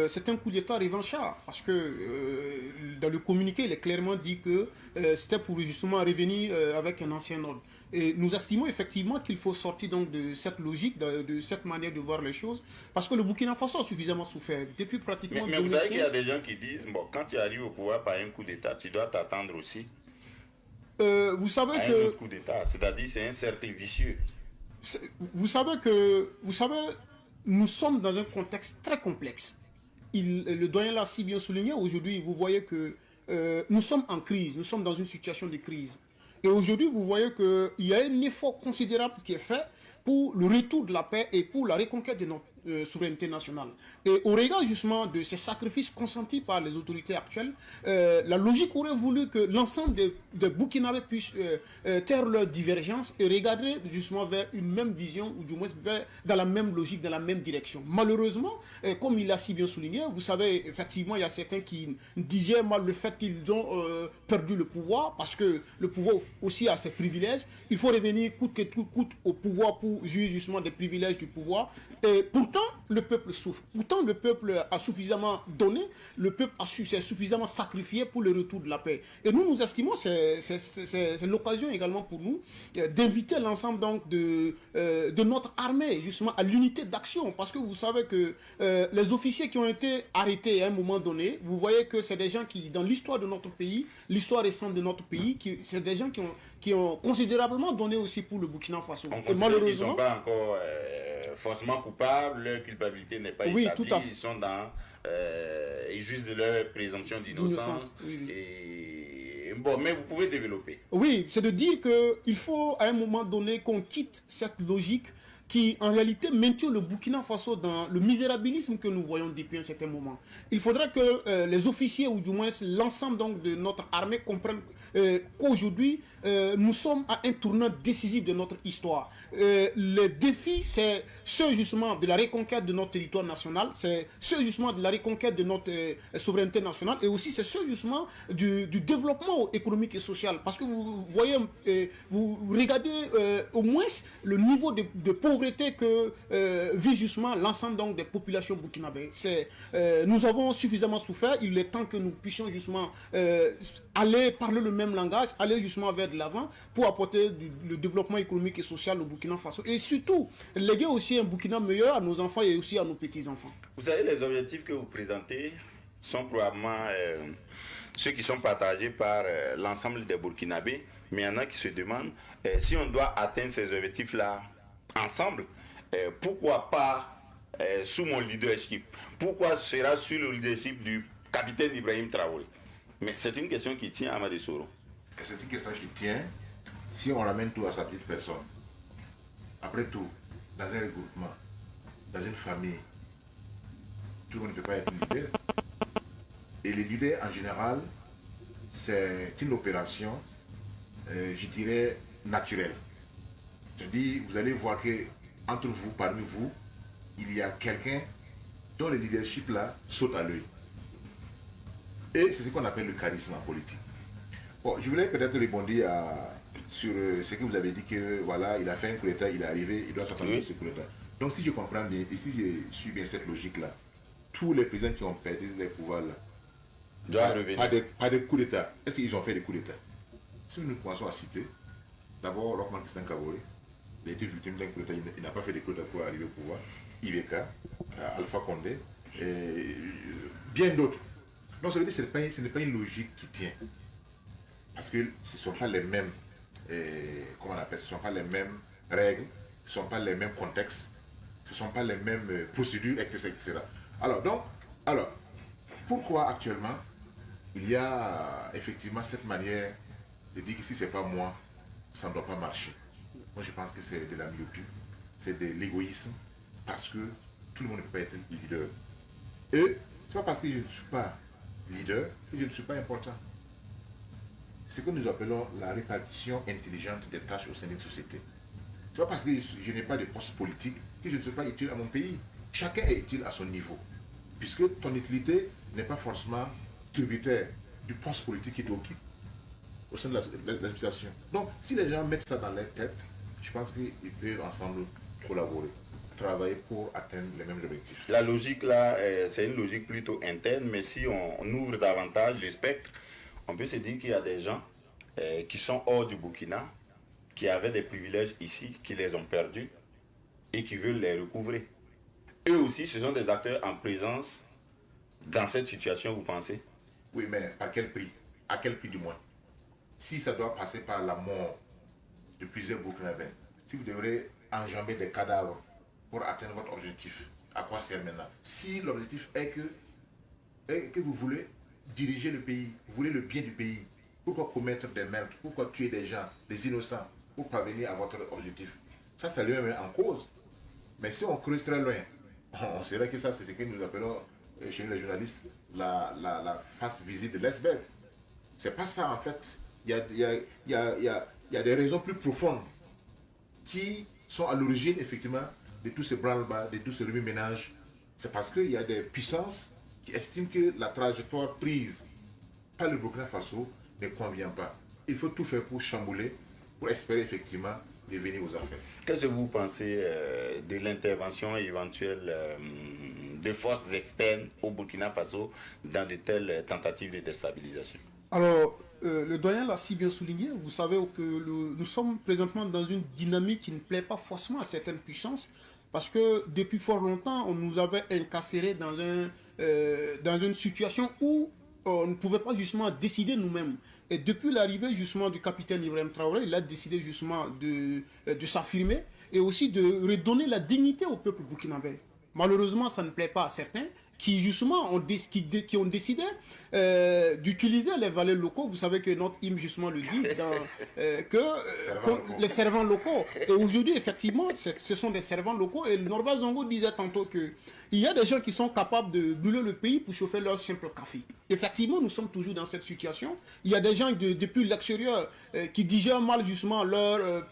c'est un coup d'État revanchard, parce que dans le communiqué, il est clairement dit que c'était pour justement revenir avec un ancien ordre. Et nous estimons effectivement qu'il faut sortir donc de cette logique, de cette manière de voir les choses, parce que le Burkina Faso a suffisamment souffert depuis pratiquement 2015. Mais vous savez qu'il y a des gens qui disent, bon, quand tu arrives au pouvoir par un coup d'État, tu dois t'attendre aussi vous savez à un autre coup d'État, c'est-à-dire c'est un cercle vicieux. Vous savez, nous sommes dans un contexte très complexe. Le doyen l'a si bien souligné, aujourd'hui vous voyez que nous sommes en crise, nous sommes dans une situation de crise. Et aujourd'hui, vous voyez qu'il y a un effort considérable qui est fait pour le retour de la paix et pour la reconquête de notre souveraineté nationale. Et au regard justement de ces sacrifices consentis par les autorités actuelles, la logique aurait voulu que l'ensemble des Burkinabés puissent taire leurs divergences et regarder justement vers une même vision, ou du moins dans la même logique, dans la même direction. Malheureusement, comme il l'a si bien souligné, vous savez, effectivement, il y a certains qui disaient mal le fait qu'ils ont perdu le pouvoir, parce que le pouvoir aussi a ses privilèges. Il faut revenir coûte que coûte au pouvoir pour jouir justement des privilèges du pouvoir. Et pourtant, le peuple souffre. Pourtant, le peuple a suffisamment donné, le peuple s'est suffisamment sacrifié pour le retour de la paix. Et nous estimons, c'est l'occasion également pour nous d'inviter l'ensemble donc de notre armée justement à l'unité d'action. Parce que vous savez que les officiers qui ont été arrêtés à un moment donné, vous voyez que c'est des gens qui, dans l'histoire de notre pays, l'histoire récente de notre pays, c'est des gens qui ont considérablement donné aussi pour le Burkina Faso. Et malheureusement, ils ne sont pas encore faussement coupables, leur culpabilité n'est pas établie, tout à fait. Ils sont dans, ils jouissent de leur présomption d'innocence. Oui. Et bon, mais vous pouvez développer. Oui, c'est de dire qu'il faut à un moment donné qu'on quitte cette logique qui en réalité maintient le Burkina Faso dans le misérabilisme que nous voyons depuis un certain moment. Il faudrait que les officiers, ou du moins l'ensemble donc de notre armée, comprennent qu'aujourd'hui, nous sommes à un tournant décisif de notre histoire. Le défi, c'est ceux justement de la reconquête de notre territoire national, c'est ceux justement de la reconquête de notre souveraineté nationale, et aussi c'est ceux justement du développement économique et social. Parce que vous voyez, vous regardez au moins le niveau de pauvreté que vit justement l'ensemble donc des populations burkinabées. Nous avons suffisamment souffert, il est temps que nous puissions justement aller parler le même langage, aller justement vers de l'avant pour apporter le développement économique et social au Burkina Faso. Et surtout, léguer aussi un Burkina meilleur à nos enfants et aussi à nos petits-enfants. Vous savez, les objectifs que vous présentez sont probablement ceux qui sont partagés par l'ensemble des Burkinabés, mais il y en a qui se demandent si on doit atteindre ces objectifs-là ensemble, pourquoi pas sous mon leadership? Pourquoi sera sous le leadership du capitaine Ibrahim Traoré? Mais c'est une question qui tient à Amadé Soro. C'est une question qui tient si on ramène tout à sa petite personne. Après tout, dans un regroupement, dans une famille, tout le monde ne peut pas être leader. Et les leaders, en général, c'est une opération, je dirais, naturelle. C'est-à-dire, vous allez voir que entre vous, parmi vous, il y a quelqu'un dont le leadership là saute à l'œil. Et c'est ce qu'on appelle le charisme en politique. Bon, je voulais peut-être rebondir sur ce que vous avez dit que voilà, il a fait un coup d'État, il est arrivé, il doit s'attendre à ce coup d'État. Donc si je comprends bien, et si je suis bien cette logique-là, tous les présidents qui ont perdu les pouvoirs là, pas de coups d'État. Est-ce qu'ils ont fait des coups d'État? Si nous commençons à citer, d'abord Lokman Christian Kaboré, il a été victime d'un coup d'État, il n'a pas fait des coups d'État pour arriver au pouvoir. Ibeka, Alpha Condé, et bien d'autres. Donc ça veut dire que ce n'est pas une logique qui tient. Parce que ce ne sont pas les mêmes, comment on appelle, ce ne sont pas les mêmes règles, ce ne sont pas les mêmes contextes, ce ne sont pas les mêmes procédures, etc. Alors, pourquoi actuellement il y a effectivement cette manière de dire que si ce n'est pas moi, ça ne doit pas marcher? Moi je pense que c'est de la myopie, c'est de l'égoïsme, parce que tout le monde ne peut pas être leader. Et ce n'est pas parce que je ne suis pas leader que je ne suis pas important. C'est ce que nous appelons la répartition intelligente des tâches au sein d'une société. Ce n'est pas parce que je n'ai pas de poste politique que je ne suis pas utile à mon pays. Chacun est utile à son niveau. Puisque ton utilité n'est pas forcément tributaire du poste politique qui t'occupe au sein de l'administration. Donc, si les gens mettent ça dans leur tête, je pense qu'ils peuvent ensemble collaborer, travailler pour atteindre les mêmes objectifs. La logique là, c'est une logique plutôt interne, mais si on ouvre davantage le spectre, on peut se dire qu'il y a des gens qui sont hors du Burkina, qui avaient des privilèges ici, qui les ont perdus et qui veulent les recouvrer. Eux aussi, ce sont des acteurs en présence dans cette situation, vous pensez? Oui, mais à quel prix? À quel prix du moins? Si ça doit passer par la mort de plusieurs Burkinabés, si vous devrez enjamber des cadavres pour atteindre votre objectif, à quoi sert maintenant? Si l'objectif est que vous voulez diriger le pays, vous voulez le bien du pays, pourquoi commettre des meurtres, pourquoi tuer des gens, des innocents, pour parvenir à votre objectif? Ça, ça lui met en cause. Mais si on creuse très loin, on sait que ça, c'est ce que nous appelons chez les journalistes la face visible de l'iceberg. C'est pas ça en fait. Il y a des raisons plus profondes qui sont à l'origine effectivement de tous ces branle-bas, de tous ces remue-ménages. C'est parce qu'il y a des puissances qui estiment que la trajectoire prise par le Burkina Faso ne convient pas. Il faut tout faire pour chambouler, pour espérer effectivement devenir aux affaires. Qu'est-ce que vous pensez de l'intervention éventuelle de forces externes au Burkina Faso dans de telles tentatives de déstabilisation? Alors, le doyen l'a si bien souligné. Vous savez que nous sommes présentement dans une dynamique qui ne plaît pas forcément à certaines puissances, parce que depuis fort longtemps, on nous avait incarcérés dans une situation où on ne pouvait pas justement décider nous-mêmes. Et depuis l'arrivée justement du capitaine Ibrahim Traoré, il a décidé justement de s'affirmer et aussi de redonner la dignité au peuple burkinabé. Malheureusement, ça ne plaît pas à certains qui justement ont décidé d'utiliser les valets locaux. Vous savez que notre hymne justement le dit, les servants locaux. Et aujourd'hui, effectivement, ce sont des servants locaux. Et Norba Zongo disait tantôt qu'il y a des gens qui sont capables de brûler le pays pour chauffer leur simple café. Effectivement, nous sommes toujours dans cette situation. Il y a des gens depuis l'extérieur qui digèrent mal justement leur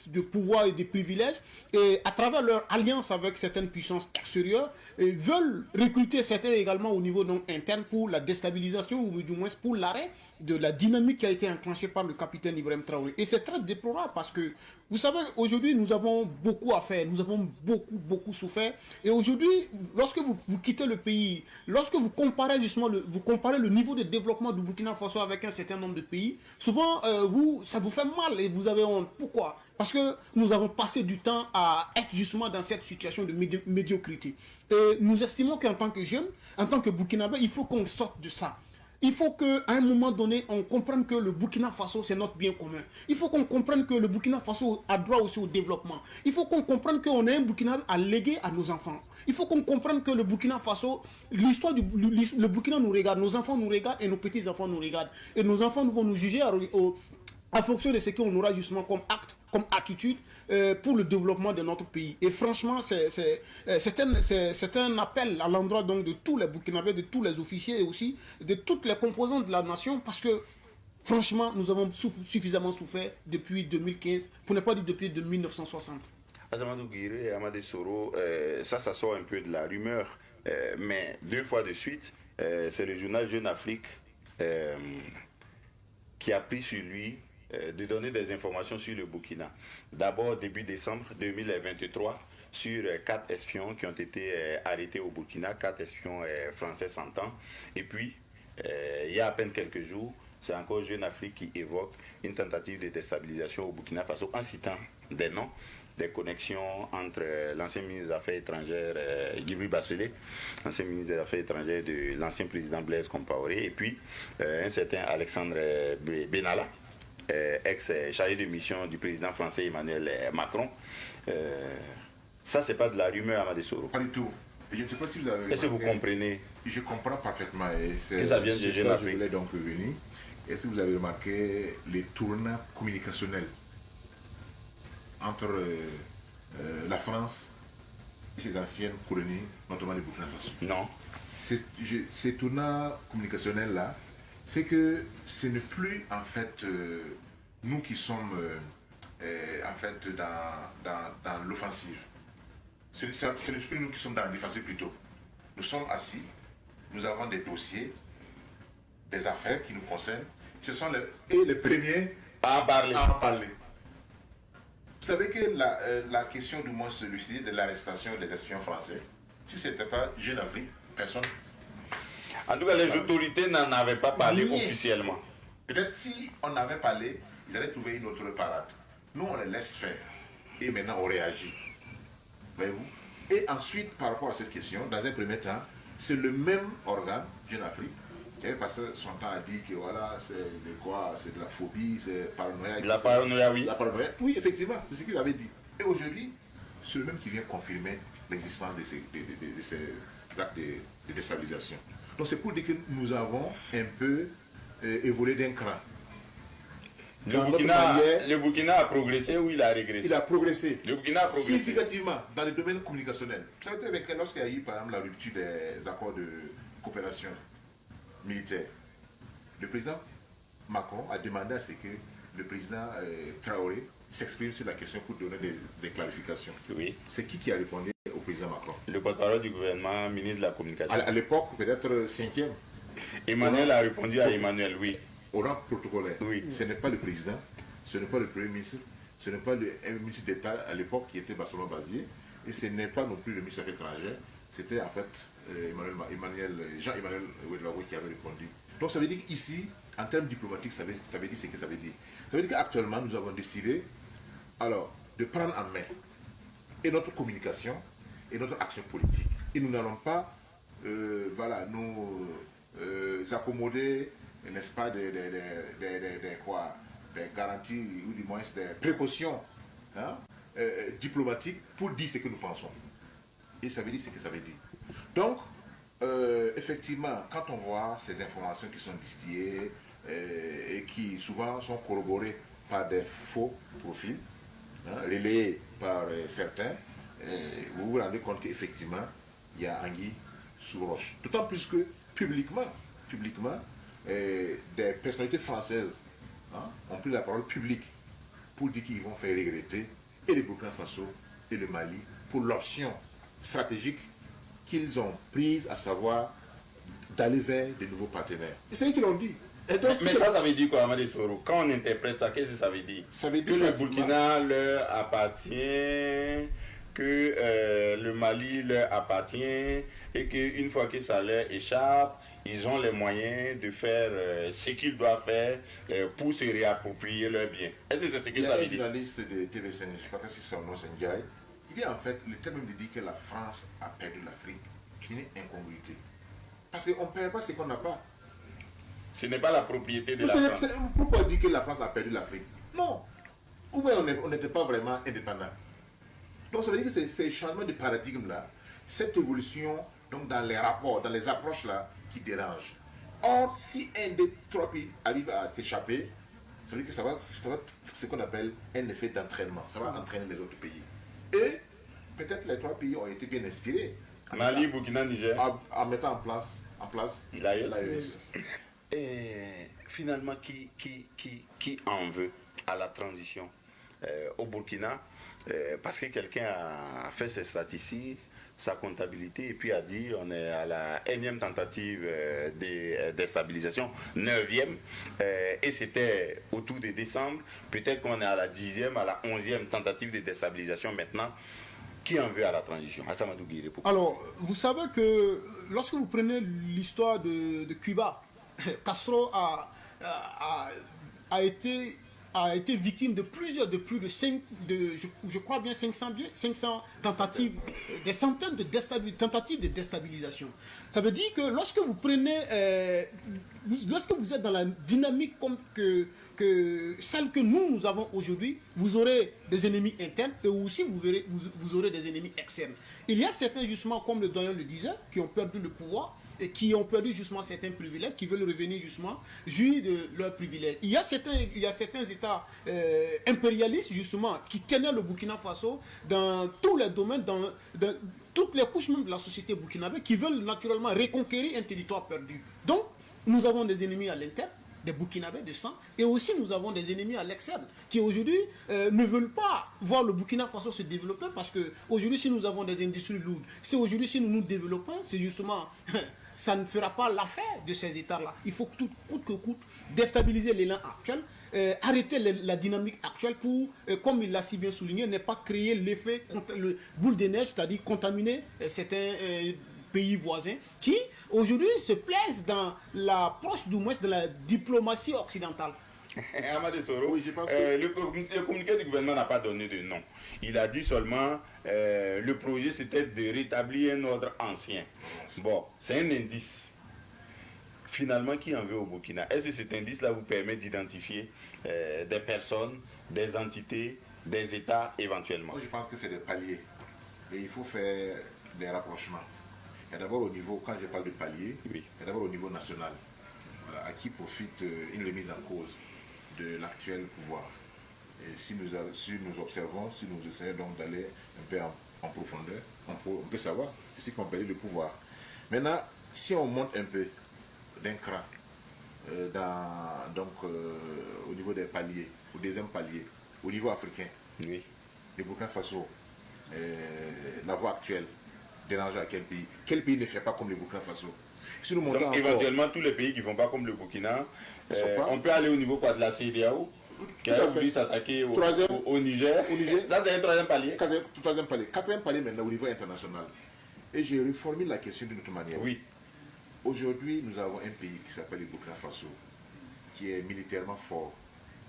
de pouvoir et de privilèges, et à travers leur alliance avec certaines puissances extérieures, veulent recruter certains également au niveau donc interne pour la déstabilisation ou du moins pour l'arrêt de la dynamique qui a été enclenchée par le capitaine Ibrahim Traoré. Et c'est très déplorable parce que, vous savez, aujourd'hui nous avons beaucoup à faire, nous avons beaucoup souffert, et aujourd'hui, lorsque vous quittez le pays, lorsque vous comparez justement vous comparez le niveau de développement du Burkina Faso avec un certain nombre de pays, souvent ça vous fait mal et vous avez honte. Pourquoi? Parce que nous avons passé du temps à être justement dans cette situation de médiocrité. Et nous estimons qu'en tant que jeunes, en tant que Burkinabés, il faut qu'on sorte de ça. Il faut qu'à un moment donné, on comprenne que le Burkina Faso, c'est notre bien commun. Il faut qu'on comprenne que le Burkina Faso a droit aussi au développement. Il faut qu'on comprenne qu'on a un Burkina à léguer à nos enfants. Il faut qu'on comprenne que le Burkina Faso, le Burkina nous regarde, nos enfants nous regardent et nos petits-enfants nous regardent. Et nos enfants vont nous juger en fonction de ce qu'on aura justement comme acte, comme attitude pour le développement de notre pays. Et franchement, c'est un appel à l'endroit donc de tous les Burkinabés, de tous les officiers et aussi de toutes les composantes de la nation, parce que franchement, nous avons suffisamment souffert depuis 2015, pour ne pas dire depuis 1960. Azamadou Guire et Amadé Soro, ça sort un peu de la rumeur, mais 2 fois de suite, c'est le journal Jeune Afrique qui a pris sur lui de donner des informations sur le Burkina. D'abord, début décembre 2023, sur 4 espions qui ont été arrêtés au Burkina, 4 espions français 100 ans. Et puis, il y a à peine quelques jours, c'est encore Jeune Afrique qui évoque une tentative de déstabilisation au Burkina Faso en citant des noms, des connexions entre l'ancien ministre des Affaires étrangères Djibril Bachelet, l'ancien ministre des Affaires étrangères de l'ancien président Blaise Compaoré, et puis un certain Alexandre Benalla, ex-chargé de mission du président français Emmanuel Macron. Ça, c'est pas de la rumeur, Amadé Soro. Pas du tout. Je ne sais pas si vous avez... Est-ce que vous comprenez? Je comprends parfaitement. Et c'est ça vient de Jeune Afrique. Je voulais donc revenir. Est-ce que vous avez remarqué les tournants communicationnels entre la France et ses anciennes colonies, notamment le Burkina Faso? Non. Ces tournants communicationnels-là, c'est que ce n'est plus en fait nous qui sommes en fait dans l'offensive. Ce n'est plus nous qui sommes dans la défensive plutôt. Nous sommes assis, nous avons des dossiers, des affaires qui nous concernent. Ce sont les premiers à en parler. Vous savez que la question du moins celui-ci de l'arrestation des espions français, si ce n'était pas Jeune Afrique, personne. En tout cas, les autorités n'en avaient pas parlé officiellement. Peut-être si on avait parlé, ils allaient trouver une autre parade. Nous, on les laisse faire. Et maintenant, on réagit. Voyez-vous? Et ensuite, par rapport à cette question, dans un premier temps, c'est le même organe, Jeune Afrique, qui avait passé son temps à dire que voilà, c'est de quoi? C'est de la phobie, c'est paranoïa. De la paranoïa, oui. La paranoïa. Oui, effectivement, c'est ce qu'il avait dit. Et aujourd'hui, c'est le même qui vient confirmer l'existence de ces actes de déstabilisation. Donc c'est pour dire que nous avons un peu évolué d'un cran. Le Burkina a progressé ou il a régressé? Il a progressé. Le Burkina a progressé. Significativement dans le domaine communicationnel. Vous savez très bien que lorsqu'il y a eu par exemple la rupture des accords de coopération militaire, le président Macron a demandé à ce que le président Traoré s'exprime sur la question pour donner des clarifications. Oui. C'est qui a répondu au président Macron? Le porte-parole du gouvernement, ministre de la Communication. À l'époque, peut-être 5e. Emmanuel a répondu à Emmanuel, oui. Au rang protocolaire. Oui. Ce n'est pas le président, ce n'est pas le premier ministre, ce n'est pas le ministre d'État à l'époque qui était Barcelona Bazier, et ce n'est pas non plus le ministre des Affaires étrangères, c'était en fait Jean-Emmanuel Ouedraogo qui avait répondu. Donc ça veut dire qu'ici, en termes diplomatiques, ça veut dire ce que ça veut dire. Ça veut dire qu'actuellement, nous avons décidé alors, de prendre en main et notre communication et notre action politique. Et nous n'allons pas nous accommoder, n'est-ce pas, des garanties ou du moins des précautions diplomatiques pour dire ce que nous pensons. Et ça veut dire ce que ça veut dire. Donc, effectivement, quand on voit ces informations qui sont distillées et qui souvent sont corroborées par des faux profils, relayés par certains, vous vous rendez compte qu'effectivement, il y a anguille sous roche. D'autant plus que publiquement, des personnalités françaises ont pris la parole publique pour dire qu'ils vont faire regretter et le Burkina Faso et le Mali pour l'option stratégique qu'ils ont prise, à savoir d'aller vers de nouveaux partenaires. Et c'est eux qui l'ont dit. Mais ça veut dire quoi, Amadé Soro? Quand on interprète ça, qu'est-ce que ça veut dire? Ça veut dire que le Burkina leur appartient, que le Mali leur appartient, et qu'une fois que ça leur échappe, ils ont les moyens de faire ce qu'ils doivent faire pour se réapproprier leurs biens. Est-ce que c'est ce que ça veut dire? Il y a un journaliste de TV5, je ne sais pas si c'est son nom, Sendiaï. Il dit en fait, le terme de dire que la France a perdu l'Afrique, c'est une incongruité. Parce qu'on ne perd pas ce qu'on n'a pas. Ce n'est pas la propriété de la France. Pourquoi dire que la France a perdu l'Afrique? Non. Ou bien on n'était pas vraiment indépendant. Donc ça veut dire que c'est ces changements de paradigme-là, cette évolution donc dans les rapports, dans les approches-là, qui dérangent. Or, si un des 3 pays arrive à s'échapper, ça veut dire que ça va ce qu'on appelle un effet d'entraînement. Ça va entraîner les autres pays. Et peut-être les 3 pays ont été bien inspirés. Mali, Burkina, Niger. En mettant en place l'AES. Et finalement, qui en veut à la transition au Burkina, parce que quelqu'un a fait ses statistiques, sa comptabilité, et puis a dit on est à la 1e tentative de déstabilisation, 9e, et c'était autour de décembre. Peut-être qu'on est à la 10e, à la 11e tentative de déstabilisation maintenant. Qui en veut à la transition? Assamadou Guiré. Alors, vous savez que lorsque vous prenez l'histoire de Cuba, Castro a été victime de plus de 5, je crois bien 500 tentatives, des centaines de tentatives de déstabilisation. Ça veut dire que lorsque vous prenez, lorsque vous êtes dans la dynamique comme que celle que nous avons aujourd'hui, vous aurez des ennemis internes et aussi vous aurez des ennemis externes. Il y a certains, justement, comme le doyen le disait, qui ont perdu le pouvoir et qui ont perdu justement certains privilèges, qui veulent revenir justement jouir de leurs privilèges. Il y a certains États impérialistes justement qui tenaient le Burkina Faso dans tous les domaines, dans toutes les couches même de la société burkinabé, qui veulent naturellement reconquérir un territoire perdu. Donc, nous avons des ennemis à l'interne, des Burkinabés de sang, et aussi nous avons des ennemis à l'externe qui aujourd'hui ne veulent pas voir le Burkina Faso se développer, parce que aujourd'hui, si nous avons des industries lourdes, si aujourd'hui si nous nous développons, c'est justement ça ne fera pas l'affaire de ces États-là. Il faut coûte que coûte déstabiliser l'élan actuel, arrêter la dynamique actuelle pour, comme il l'a si bien souligné, ne pas créer l'effet le boule de neige, c'est-à-dire contaminer certains pays voisins qui aujourd'hui se plaisent dans l'approche du moins de la diplomatie occidentale. Amadou Soro, oui, le communiqué du gouvernement n'a pas donné de nom. Il a dit seulement le projet c'était de rétablir un ordre ancien. Bon, c'est un indice. Finalement, qui en veut au Burkina? Est-ce que cet indice-là vous permet d'identifier des personnes, des entités, des États éventuellement? Moi, je pense que c'est des paliers. Et il faut faire des rapprochements. Il y a d'abord au niveau, quand je parle de paliers, oui, il y a d'abord au niveau national, voilà, à qui profite une remise en cause de l'actuel pouvoir. Et si nous observons, si nous essayons donc d'aller un peu en profondeur, on peut savoir ce qu'on paye le pouvoir. Maintenant, si on monte un peu d'un cran, au niveau des paliers, au deuxième palier, au niveau africain, oui, le Burkina Faso, la voie actuelle, dérange à quel pays? Quel pays ne fait pas comme le Burkina Faso? Si nous montons donc, éventuellement, tous les pays qui ne font pas comme le Burkina, on peut aller au niveau de la CEDEAO, qui a voulu s'attaquer au Niger. Ça, c'est un troisième palier. Quatrième palier maintenant au niveau international. Et je reformule la question d'une autre manière. Oui. Aujourd'hui, nous avons un pays qui s'appelle le Burkina Faso, qui est militairement fort,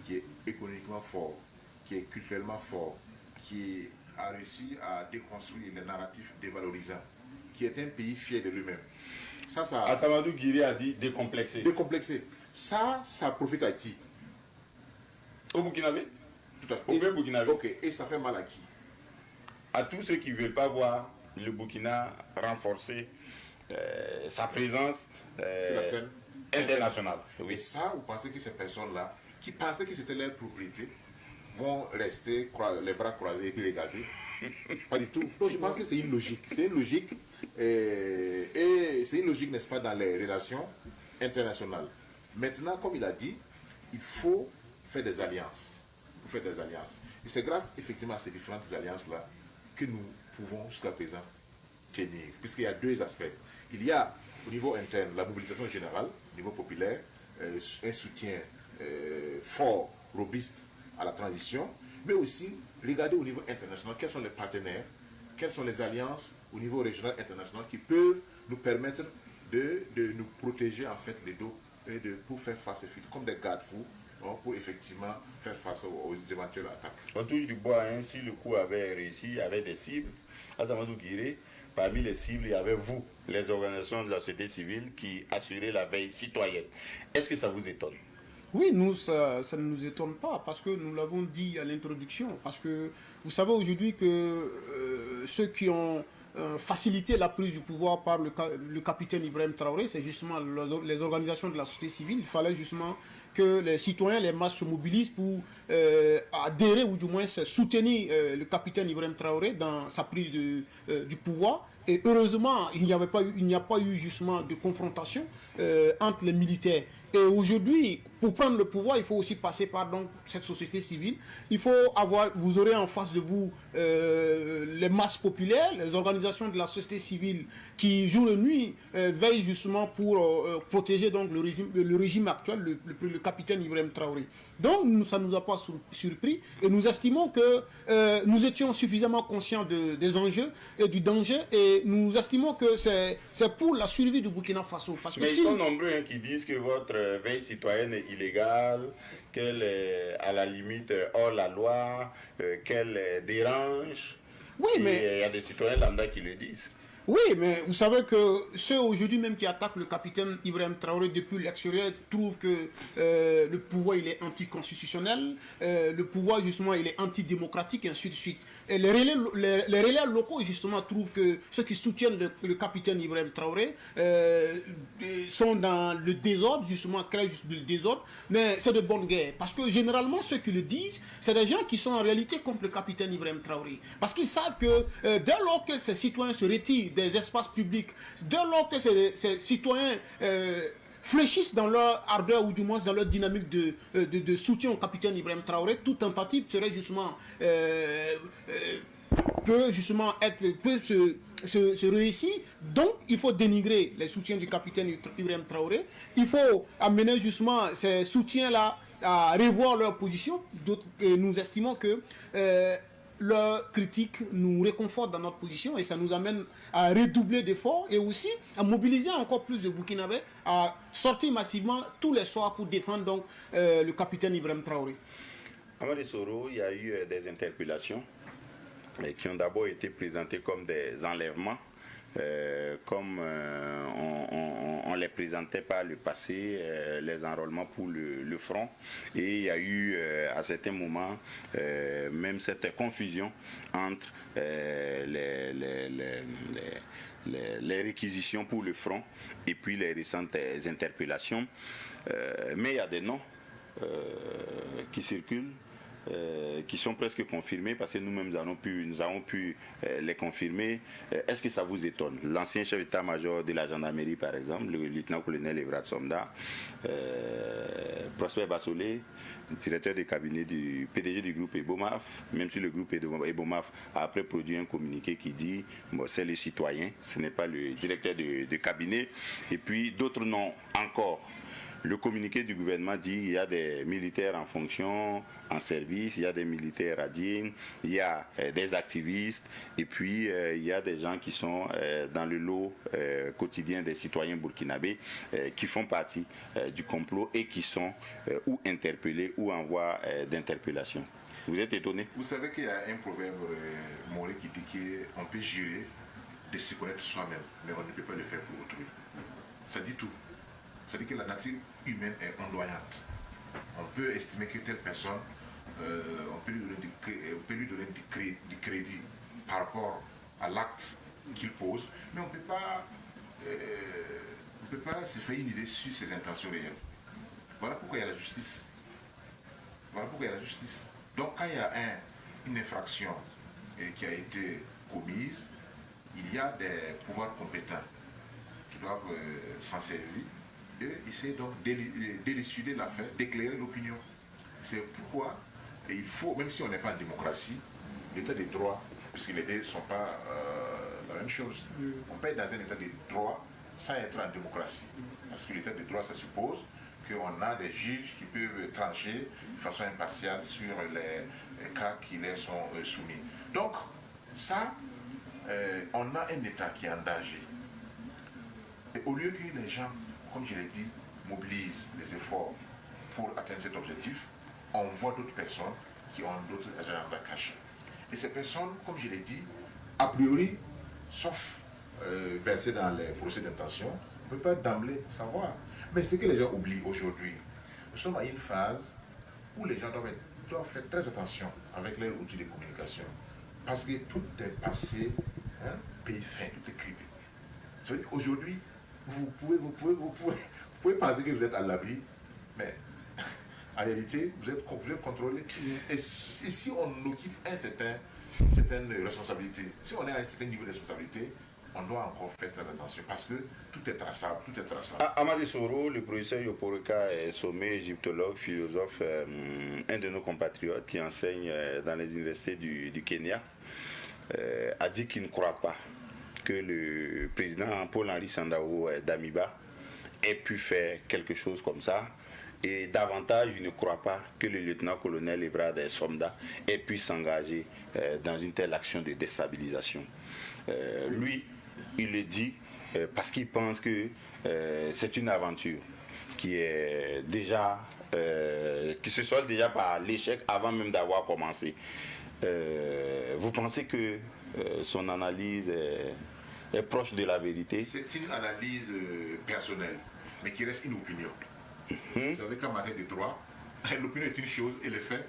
qui est économiquement fort, qui est culturellement fort, qui a réussi à déconstruire les narratifs dévalorisants, qui est un pays fier de lui-même. Assamadou Guiré a dit décomplexé. Décomplexé. Ça profite à qui? Au Burkinabé. Tout à fait. Au Burkinabé. Ok, et ça fait mal à qui? À tous ceux qui ne veulent pas voir le Burkina renforcer sa présence sur la scène internationale. Oui. Et ça, vous pensez que ces personnes-là, qui pensaient que c'était leur propriété, vont rester les bras croisés et puis regarder? Pas du tout. Donc je pense que c'est une logique. C'est une logique, et c'est une logique, n'est-ce pas, dans les relations internationales. Maintenant, comme il a dit, il faut faire des alliances. Il faut faire des alliances. Et c'est grâce effectivement à ces différentes alliances-là que nous pouvons jusqu'à présent tenir. Puisqu'il y a deux aspects. Il y a au niveau interne la mobilisation générale, au niveau populaire, un soutien fort, robuste à la transition, mais aussi regarder au niveau international quels sont les partenaires, quelles sont les alliances au niveau régional international qui peuvent nous permettre de nous protéger en fait les dos et pour faire face comme des garde-fous pour effectivement faire face aux éventuelles attaques. On touche du bois, hein, si le coup avait réussi, il y avait des cibles. Assamadou Guiré, parmi les cibles, il y avait vous, les organisations de la société civile qui assuraient la veille citoyenne. Est-ce que ça vous étonne? Oui, nous, ça ne nous étonne pas, parce que nous l'avons dit à l'introduction. Parce que vous savez aujourd'hui que ceux qui ont facilité la prise du pouvoir par le capitaine Ibrahim Traoré, c'est justement les organisations de la société civile. Il fallait justement que les citoyens, les masses se mobilisent pour adhérer ou du moins soutenir le capitaine Ibrahim Traoré dans sa prise du pouvoir. Et heureusement, il n'y a pas eu justement de confrontation entre les militaires. Et aujourd'hui, pour prendre le pouvoir, il faut aussi passer par donc, cette société civile. Vous aurez en face de vous les masses populaires, les organisations de la société civile qui, jour et nuit, veillent justement pour protéger donc, le régime actuel, le capitaine Ibrahim Traoré. Donc, ça ne nous a pas surpris et nous estimons que nous étions suffisamment conscients des enjeux et du danger et nous estimons que c'est pour la survie du Burkina Faso. Parce que mais ils sont nombreux qui disent que votre veille citoyenne est illégale, qu'elle est à la limite hors la loi, qu'elle dérange. Oui, mais il y a des citoyens lambda qui le disent. Oui, mais vous savez que ceux aujourd'hui même qui attaquent le capitaine Ibrahim Traoré depuis l'extérieur trouvent que le pouvoir il est anticonstitutionnel, le pouvoir justement il est antidémocratique et ainsi de suite. Et les relais locaux justement trouvent que ceux qui soutiennent le capitaine Ibrahim Traoré sont dans le désordre, justement créent juste le désordre, mais c'est de bonne guerre. Parce que généralement ceux qui le disent, c'est des gens qui sont en réalité contre le capitaine Ibrahim Traoré. Parce qu'ils savent que dès lors que ces citoyens se retirent des espaces publics, dès lors que ces citoyens fléchissent dans leur ardeur ou du moins dans leur dynamique de soutien au capitaine Ibrahim Traoré, toute tentative serait justement peut se réussir. Donc il faut dénigrer les soutiens du capitaine Ibrahim Traoré. Il faut amener justement ces soutiens-là à revoir leur position. Nous estimons que leur critique nous réconforte dans notre position et ça nous amène à redoubler d'efforts et aussi à mobiliser encore plus de Burkinabés, à sortir massivement tous les soirs pour défendre donc le capitaine Ibrahim Traoré. Amady Soro, il y a eu des interpellations qui ont d'abord été présentées comme des enlèvements, comme on les présentait par le passé, les enrôlements pour le front. Et il y a eu à certains moments même cette confusion entre les réquisitions pour le front et puis les récentes interpellations. Mais il y a des noms qui circulent, qui sont presque confirmés parce que nous-mêmes nous avons pu les confirmer. Est-ce que ça vous étonne? L'ancien chef d'état-major de la gendarmerie, par exemple, le lieutenant-colonel Evrat Somda, Prosper Bassolé, directeur de cabinet du PDG du groupe Ebomaf, même si le groupe Ebomaf a après produit un communiqué qui dit c'est les citoyens, ce n'est pas le directeur de cabinet, et puis d'autres noms encore. Le communiqué du gouvernement dit qu'il y a des militaires en fonction, en service, il y a des militaires à Digne, il y a des activistes et puis il y a des gens qui sont dans le lot quotidien des citoyens burkinabés qui font partie du complot et qui sont ou interpellés ou en voie d'interpellation. Vous êtes étonné? Vous savez qu'il y a un proverbe maoré qui dit qu'on peut jurer de se connaître soi-même, mais on ne peut pas le faire pour autrui. Ça dit tout. C'est-à-dire que la nature humaine est ondoyante. On peut estimer que telle personne, on peut lui donner du crédit par rapport à l'acte qu'il pose, mais on ne peut pas se faire une idée sur ses intentions réelles. Voilà pourquoi il y a la justice. Donc quand il y a une infraction qui a été commise, il y a des pouvoirs compétents qui doivent s'en saisir et essayer donc d'élucider l'affaire, d'éclairer l'opinion. C'est pourquoi il faut, même si on n'est pas en démocratie, l'état de droit, puisque les deux ne sont pas la même chose, on peut être dans un état de droit sans être en démocratie. Parce que l'état de droit, ça suppose qu'on a des juges qui peuvent trancher de façon impartiale sur les cas qui leur sont soumis. Donc, ça, on a un état qui est en danger. Et au lieu que les gens, comme je l'ai dit, mobilisent les efforts pour atteindre cet objectif, on voit d'autres personnes qui ont d'autres agendas cachés. Et ces personnes, comme je l'ai dit, a priori, sauf versées dans les procès d'intention, on ne peut pas d'emblée savoir. Mais ce que les gens oublient aujourd'hui, nous sommes à une phase où les gens doivent faire très attention avec leurs outils de communication. Parce que tout est passé, pays fin, tout est crypté. Ça veut dire qu'aujourd'hui, vous pouvez penser que vous êtes à l'abri, mais en réalité, vous êtes contrôlé. Et si on occupe une certaine responsabilité, si on est à un certain niveau de responsabilité, on doit encore faire très attention parce que tout est traçable, Amadi Soro, le professeur Yoporoka est sommé, égyptologue, philosophe, un de nos compatriotes qui enseigne dans les universités du Kenya, a dit qu'il ne croit pas que le président Paul-Henri Sandaogo Damiba ait pu faire quelque chose comme ça. Et davantage, il ne croit pas que le lieutenant-colonel Evrard Somda ait pu s'engager dans une telle action de déstabilisation. Lui, il le dit parce qu'il pense que c'est une aventure qui est déjà, qui se solde déjà par l'échec avant même d'avoir commencé. Vous pensez que son analyse est proche de la vérité? C'est une analyse personnelle, mais qui reste une opinion. Vous savez qu'en matière de droit, l'opinion est une chose et les faits.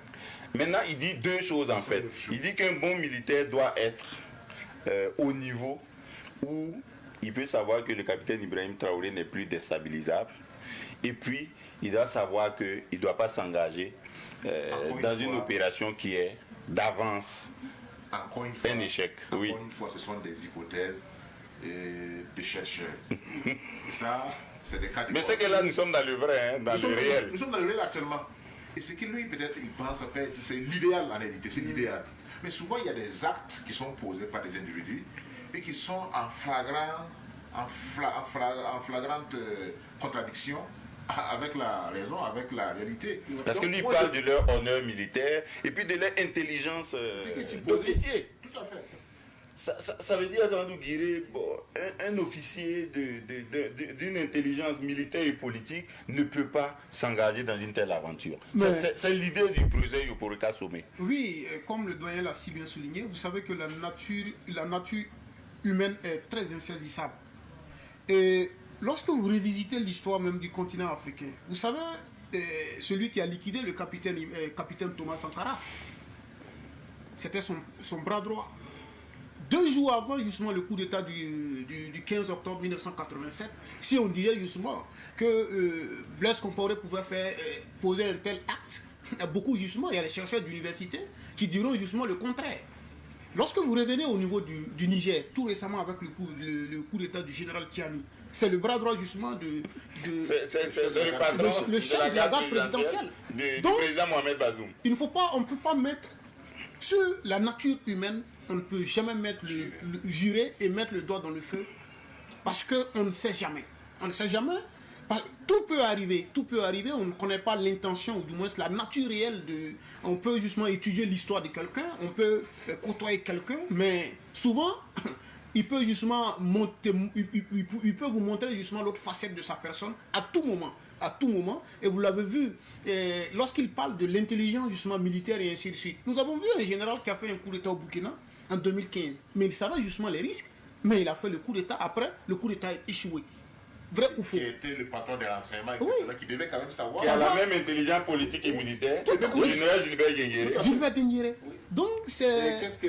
Maintenant, il dit deux choses en fait. Il dit qu'un bon militaire doit être au niveau où il peut savoir que le capitaine Ibrahim Traoré n'est plus déstabilisable. Et puis, il doit savoir qu'il ne doit pas s'engager dans une opération qui est d'avance un échec. Encore une fois, ce sont des hypothèses de chercheurs. Ça, c'est des cas de... Mais c'est que là, nous sommes dans le vrai, dans le réel. Nous sommes dans le réel actuellement. Et ce que lui, peut-être, il pense, c'est l'idéal en réalité, c'est l'idéal. Mais souvent, il y a des actes qui sont posés par des individus et qui sont en flagrante contradiction avec la raison, avec la réalité. Parce que lui parle de leur honneur militaire et puis de leur intelligence d'officier. Tout à fait. Ça veut dire, Azandou Guiré, un officier d'une intelligence militaire et politique ne peut pas s'engager dans une telle aventure. C'est l'idée du projet Yoporoka Sommet. Oui, comme le doyen l'a si bien souligné, vous savez que la nature humaine est très insaisissable. Et lorsque vous revisitez l'histoire même du continent africain, vous savez, celui qui a liquidé le capitaine Thomas Sankara, c'était son bras droit. 2 jours avant justement le coup d'État du 15 octobre 1987, si on disait justement que Blaise Compaoré pouvait poser un tel acte, il y a beaucoup justement, il y a des chercheurs d'université qui diront justement le contraire. Lorsque vous revenez au niveau du Niger, tout récemment avec le coup d'État du général Tiani, c'est le bras droit justement le patron le chef de la garde présidentielle. Du président Mohamed Bazoum. On ne peut pas mettre sur la nature humaine, on ne peut jamais mettre jurer et mettre le doigt dans le feu parce qu'on ne sait jamais. On ne sait jamais. Tout peut arriver, on ne connaît pas l'intention ou du moins la nature réelle on peut justement étudier l'histoire de quelqu'un, on peut côtoyer quelqu'un, mais souvent il peut justement il peut vous montrer justement l'autre facette de sa personne à tout moment, et vous l'avez vu lorsqu'il parle de l'intelligence justement militaire et ainsi de suite. Nous avons vu un général qui a fait un coup d'État au Burkina en 2015, mais il savait justement les risques, mais il a fait le coup d'État, après le coup d'État a échoué. Vrai ou faux? Qui était le patron des renseignements, qui devait quand même savoir. Il a la même intelligence politique et militaire que le général Gilbert Diendéré. Gilbert Diendéré. Donc c'est... Qu'est-ce que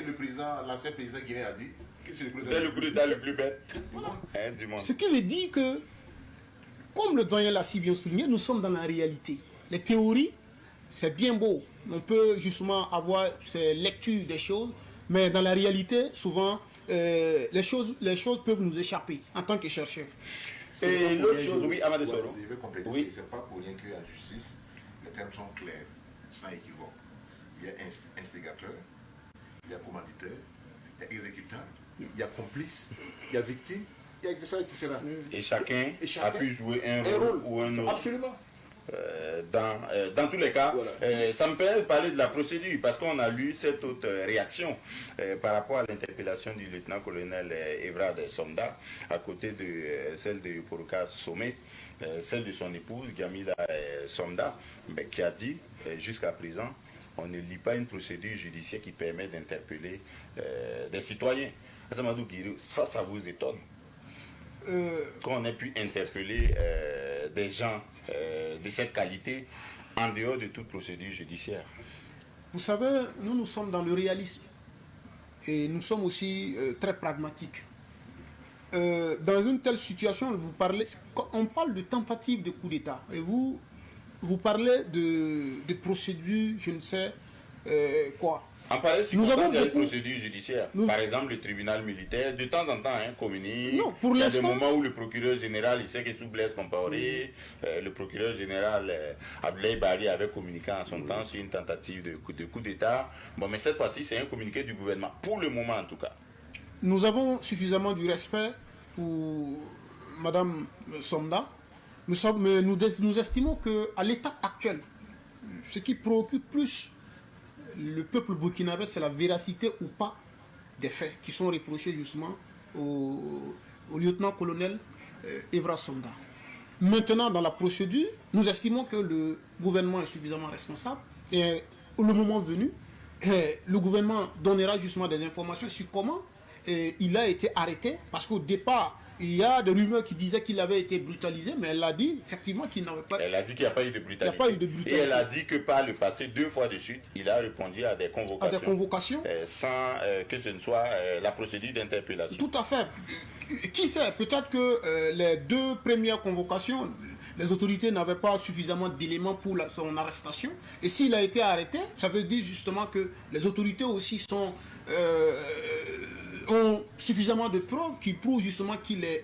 l'ancien président guinéen a dit? C'est le coup d'État le plus bête du monde. Ce qui veut dire que, comme le doyen l'a si bien souligné, nous sommes dans la réalité. Les théories, c'est bien beau. On peut justement avoir ces lectures des choses, mais dans la réalité, souvent, les choses peuvent nous échapper en tant que chercheurs. Et l'autre chose, oui, Amadou Soro. Je vais compléter, oui. C'est pas pour rien qu'en justice, les termes sont clairs, sans équivoque. Il y a instigateur, il y a commanditaire, il y a exécutant, il y a complice, il y a victime, il y a ça qui sera. Et chacun a pu jouer un rôle ou un autre. Absolument. Dans tous les cas, voilà. Ça me permet de parler de la procédure parce qu'on a lu cette autre réaction par rapport à l'interpellation du lieutenant-colonel Evrard Somda à côté de celle de Yoporoka Sommet, celle de son épouse Gamila Somda, qui a dit jusqu'à présent on ne lit pas une procédure judiciaire qui permet d'interpeller des citoyens. Ça vous étonne? Qu'on ait pu interpeller des gens de cette qualité en dehors de toute procédure judiciaire. Vous savez, nous sommes dans le réalisme et nous sommes aussi très pragmatiques. Dans une telle situation, on parle de tentative de coup d'État et vous vous parlez de procédures, je ne sais quoi. En pareil circonstance, il y a des procédures judiciaires. Par exemple, le tribunal militaire, de temps en temps, communique. Non, pour il y a des l'instant... moments où le procureur général, il sait que sous Blaise Compaoré, le procureur général Abdoulaye Bari avait communiqué en son temps sur une tentative de coup d'État. Bon, mais cette fois-ci, c'est un communiqué du gouvernement, pour le moment en tout cas. Nous avons suffisamment du respect pour Madame Somda. Nous estimons qu'à l'état actuel, ce qui préoccupe plus le peuple burkinabé, c'est la véracité ou pas des faits qui sont reprochés justement au lieutenant-colonel Evra Somda. Maintenant, dans la procédure, nous estimons que le gouvernement est suffisamment responsable et au moment venu, le gouvernement donnera justement des informations sur comment il a été arrêté, parce qu'au départ, il y a des rumeurs qui disaient qu'il avait été brutalisé, mais elle a dit effectivement qu'il n'avait pas... Elle a dit qu'il n'y a pas eu de brutalité. Et elle a dit que par le passé, 2 fois de suite, il a répondu à des convocations. À des convocations. Sans que ce ne soit la procédure d'interpellation. Tout à fait. Qui sait, peut-être que les 2 premières convocations, les autorités n'avaient pas suffisamment d'éléments pour son arrestation. Et s'il a été arrêté, ça veut dire justement que les autorités aussi ont suffisamment de preuves qui prouvent justement qu'il est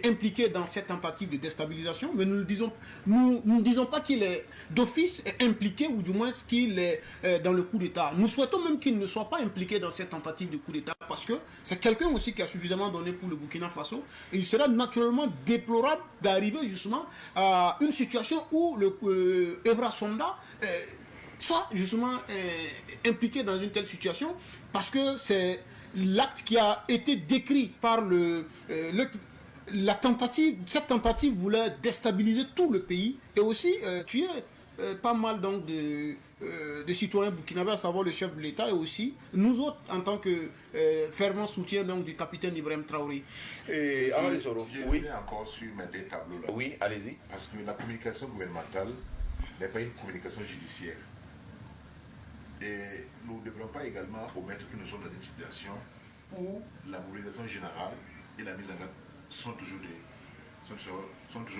impliqué dans cette tentative de déstabilisation, mais nous ne disons pas qu'il est d'office impliqué, ou du moins qu'il est dans le coup d'État. Nous souhaitons même qu'il ne soit pas impliqué dans cette tentative de coup d'État, parce que c'est quelqu'un aussi qui a suffisamment donné pour le Burkina Faso, et il sera naturellement déplorable d'arriver justement à une situation où le Evra Somda soit justement impliqué dans une telle situation, parce que c'est l'acte qui a été décrit par cette tentative voulait déstabiliser tout le pays et aussi tuer pas mal donc de citoyens burkinabés, à savoir le chef de l'État et aussi nous autres en tant que fervents soutiens donc, du capitaine Ibrahim Traoré. Et je reviens encore sur mes 2 tableaux là. Oui, allez-y. Parce que la communication gouvernementale n'est pas une communication judiciaire. Et nous ne devons pas également omettre que nous sommes dans une situation où la mobilisation générale et la mise en garde sont toujours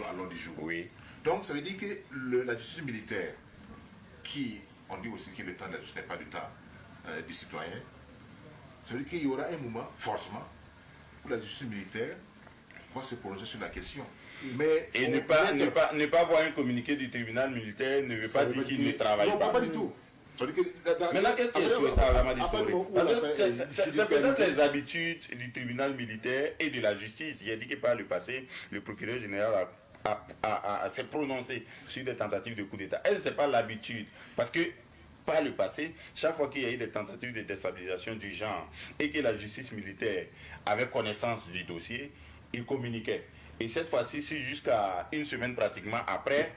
à l'ordre du jour. Oui. Donc ça veut dire que la justice militaire, qui, on dit aussi que le temps de la justice n'est pas du temps des citoyens, ça veut dire qu'il y aura un moment, forcément, où la justice militaire va se prononcer sur la question. Mais et ne pas voir un communiqué du tribunal militaire ne veut pas dire qu'il ne travaille pas. Non, pas du tout. Maintenant, qu'est-ce qui est souhaitable, Amadi Soré? C'est peut-être les habitudes du tribunal militaire et de la justice. Il a dit que par le passé, le procureur général s'est prononcé sur des tentatives de coup d'État. Est-ce que ce n'est pas l'habitude? Parce que par le passé, chaque fois qu'il y a eu des tentatives de déstabilisation du genre et que la justice militaire avait connaissance du dossier, il communiquait. Et cette fois-ci, si jusqu'à une semaine pratiquement après,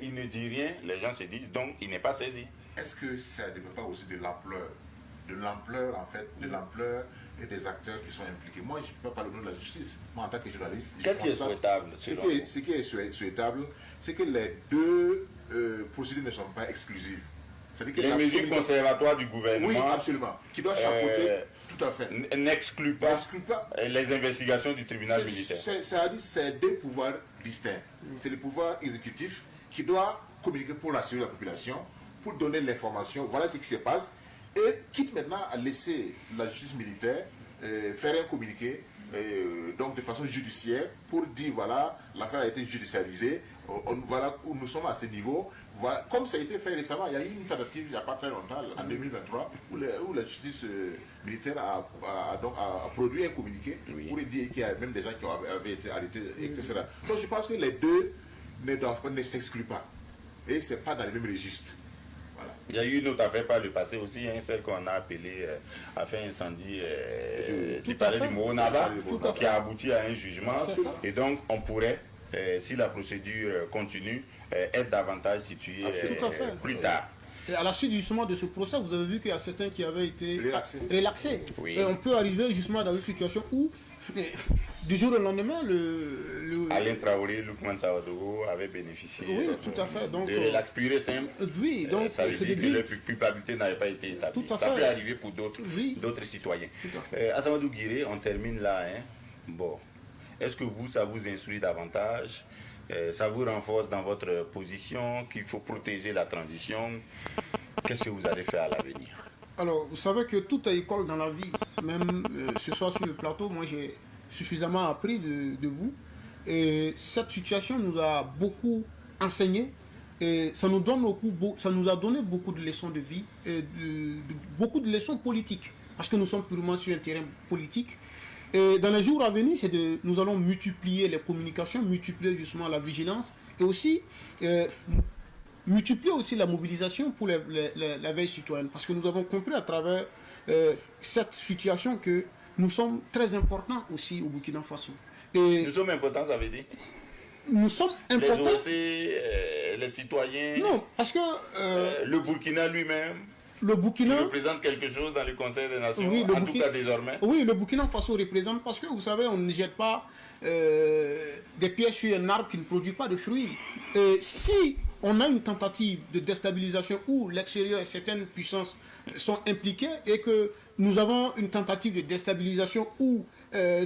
il ne dit rien, les gens se disent donc il n'est pas saisi. Est-ce que ça ne dépend pas aussi de l'ampleur en fait, de l'ampleur et des acteurs qui sont impliqués? Moi, je ne peux pas parler au nom de la justice. Moi, en tant que journaliste, qu'est-ce qui est souhaitable? Ce qui est souhaitable, c'est que les 2 procédures ne sont pas exclusives. Que les mesures conservatoires du gouvernement, oui, absolument, qui doivent chapeauter, tout à fait, n'excluent pas les investigations du tribunal militaire. C'est 2 pouvoirs distincts. C'est le pouvoir exécutif qui doit communiquer pour rassurer la population, pour donner l'information, voilà ce qui se passe, et quitte maintenant à laisser la justice militaire faire un communiqué donc de façon judiciaire pour dire voilà, l'affaire a été judicialisée, voilà où nous sommes à ce niveau. Voilà, comme ça a été fait récemment, il y a eu une tentative il n'y a pas très longtemps, en 2023, où la justice militaire a produit un communiqué pour dire qu'il y a même des gens qui avaient été arrêtés, etc. Donc je pense que les 2 ne s'excluent pas. Et ce n'est pas dans le même registre. Voilà. Il y a eu une autre affaire par le passé aussi, celle qu'on a appelée affaire incendie du palais du Moronaba, qui a abouti à un jugement. Et donc on pourrait, si la procédure continue, être davantage situé plus tard. Et à la suite justement de ce procès, vous avez vu qu'il y a certains qui avaient été relaxés. Oui. Et on peut arriver justement dans une situation où, du jour au lendemain, Alain Traoré, Lukman Sawadogo avait bénéficié tout à fait. Donc, de relax pur et simple. Oui, donc ça veut dire que leur culpabilité n'avait pas été établie. Ça peut arriver pour d'autres citoyens. Asamadou Guiré, on termine là. Bon, est-ce que ça vous instruit davantage Ça vous renforce dans votre position qu'il faut protéger la transition. Qu'est-ce que vous allez faire à l'avenir? Alors, vous savez que tout est école dans la vie. Même ce soir sur le plateau, moi j'ai suffisamment appris de vous. Et cette situation nous a beaucoup enseigné. Et ça nous a donné beaucoup de leçons de vie et beaucoup de leçons politiques. Parce que nous sommes purement sur un terrain politique. Et dans les jours à venir, nous allons multiplier les communications, multiplier justement la vigilance et aussi multiplier aussi la mobilisation pour la veille citoyenne. Parce que nous avons compris à travers cette situation que nous sommes très importants aussi au Burkina Faso. Et nous sommes importants, ça veut dire? Nous sommes importants. Les OC, les citoyens. Non, parce que le Burkina lui-même. Le Burkina représente quelque chose dans le Conseil des Nations, oui, en tout cas désormais. Oui, le Burkina Faso représente, parce que vous savez, on ne jette pas des pièces sur un arbre qui ne produit pas de fruits. Et si on a une tentative de déstabilisation où l'extérieur et certaines puissances sont impliquées et que nous avons une tentative de déstabilisation où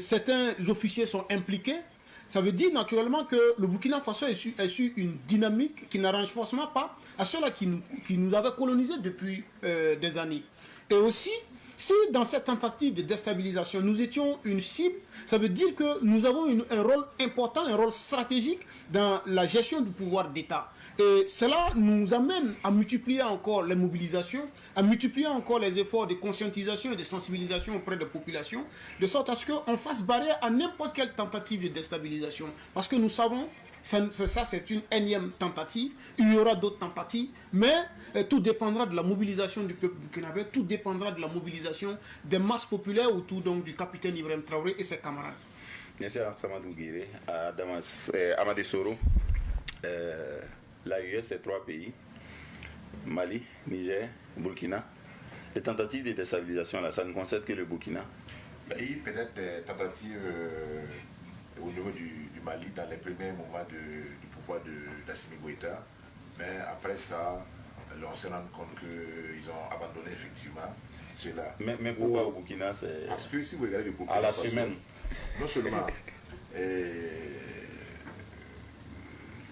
certains officiers sont impliqués, ça veut dire naturellement que le Burkina Faso est sur une dynamique qui n'arrange forcément pas à ceux-là qui nous avaient colonisés depuis des années. Et aussi, si dans cette tentative de déstabilisation, nous étions une cible, ça veut dire que nous avons un rôle important, un rôle stratégique dans la gestion du pouvoir d'État. Et cela nous amène à multiplier encore les mobilisations, à multiplier encore les efforts de conscientisation et de sensibilisation auprès des populations, de sorte à ce qu'on fasse barrière à n'importe quelle tentative de déstabilisation. Parce que nous savons, ça c'est une énième tentative, il y aura d'autres tentatives, mais tout dépendra de la mobilisation du peuple burkinabé, tout dépendra de la mobilisation des masses populaires autour donc, du capitaine Ibrahim Traoré et ses camarades. Merci à Samadou Guiré, à Amadé Soro. L'AES, c'est 3 pays, Mali, Niger, Burkina. Les tentatives de déstabilisation, là, ça ne concerne que le Burkina. Il y a eu peut-être des tentatives au niveau du Mali dans les premiers moments du pouvoir d'Assimi Goïta, mais après ça, on s'est rendu compte qu'ils ont abandonné effectivement cela. Mais pourquoi au Burkina c'est... Parce que si vous regardez le Burkina à la semaine, non seulement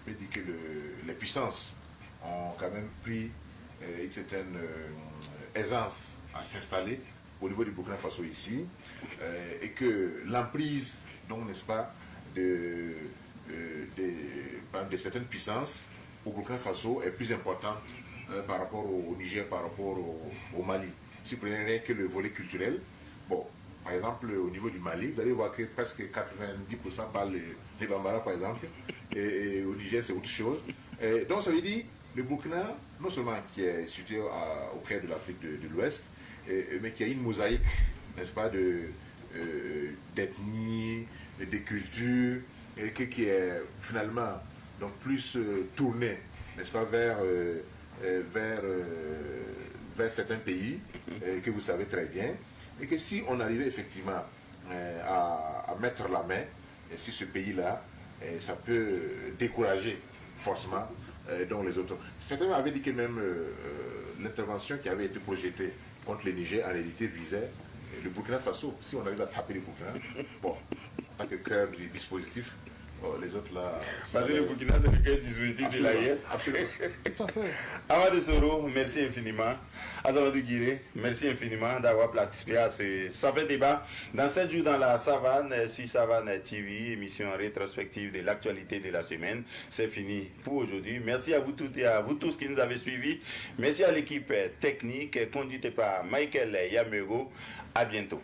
je peux dire que les puissances ont quand même pris une certaine aisance à s'installer au niveau du Burkina Faso ici, et que l'emprise, donc n'est-ce pas, de certaines puissances au Burkina Faso est plus importante par rapport au Niger, par rapport au Mali. Si vous prenez rien que le volet culturel, bon, par exemple, au niveau du Mali, vous allez voir que presque 90% parlent les Bambara, par exemple, et au Niger, c'est autre chose. Et donc, ça veut dire, le Burkina, non seulement qui est situé au cœur de l'Afrique de l'Ouest, mais qui a une mosaïque, n'est-ce pas, d'ethnie, de culture, et qui est finalement donc plus tourné, n'est-ce pas, vers certains pays, que vous savez très bien, et que si on arrivait effectivement à mettre la main sur ce pays-là, ça peut décourager forcément donc les autres. Certains avaient dit que même l'intervention qui avait été projetée contre le Niger, en réalité, visait le Burkina Faso. Si on arrive à taper le Burkina, bon, en tant que cœur du dispositif, les autres là... Parce que le Burkina, c'est le cœur dispositif de l'AIS. Absolument. Tout à fait. Amadou Soro, merci infiniment. Azamadou Guiré, merci infiniment d'avoir participé à ce savant débat dans 7 jours dans la savane, sur Savane TV, émission rétrospective de l'actualité de la semaine. C'est fini pour aujourd'hui. Merci à vous toutes et à vous tous qui nous avez suivis. Merci à l'équipe technique conduite par Michael Yamego. À bientôt.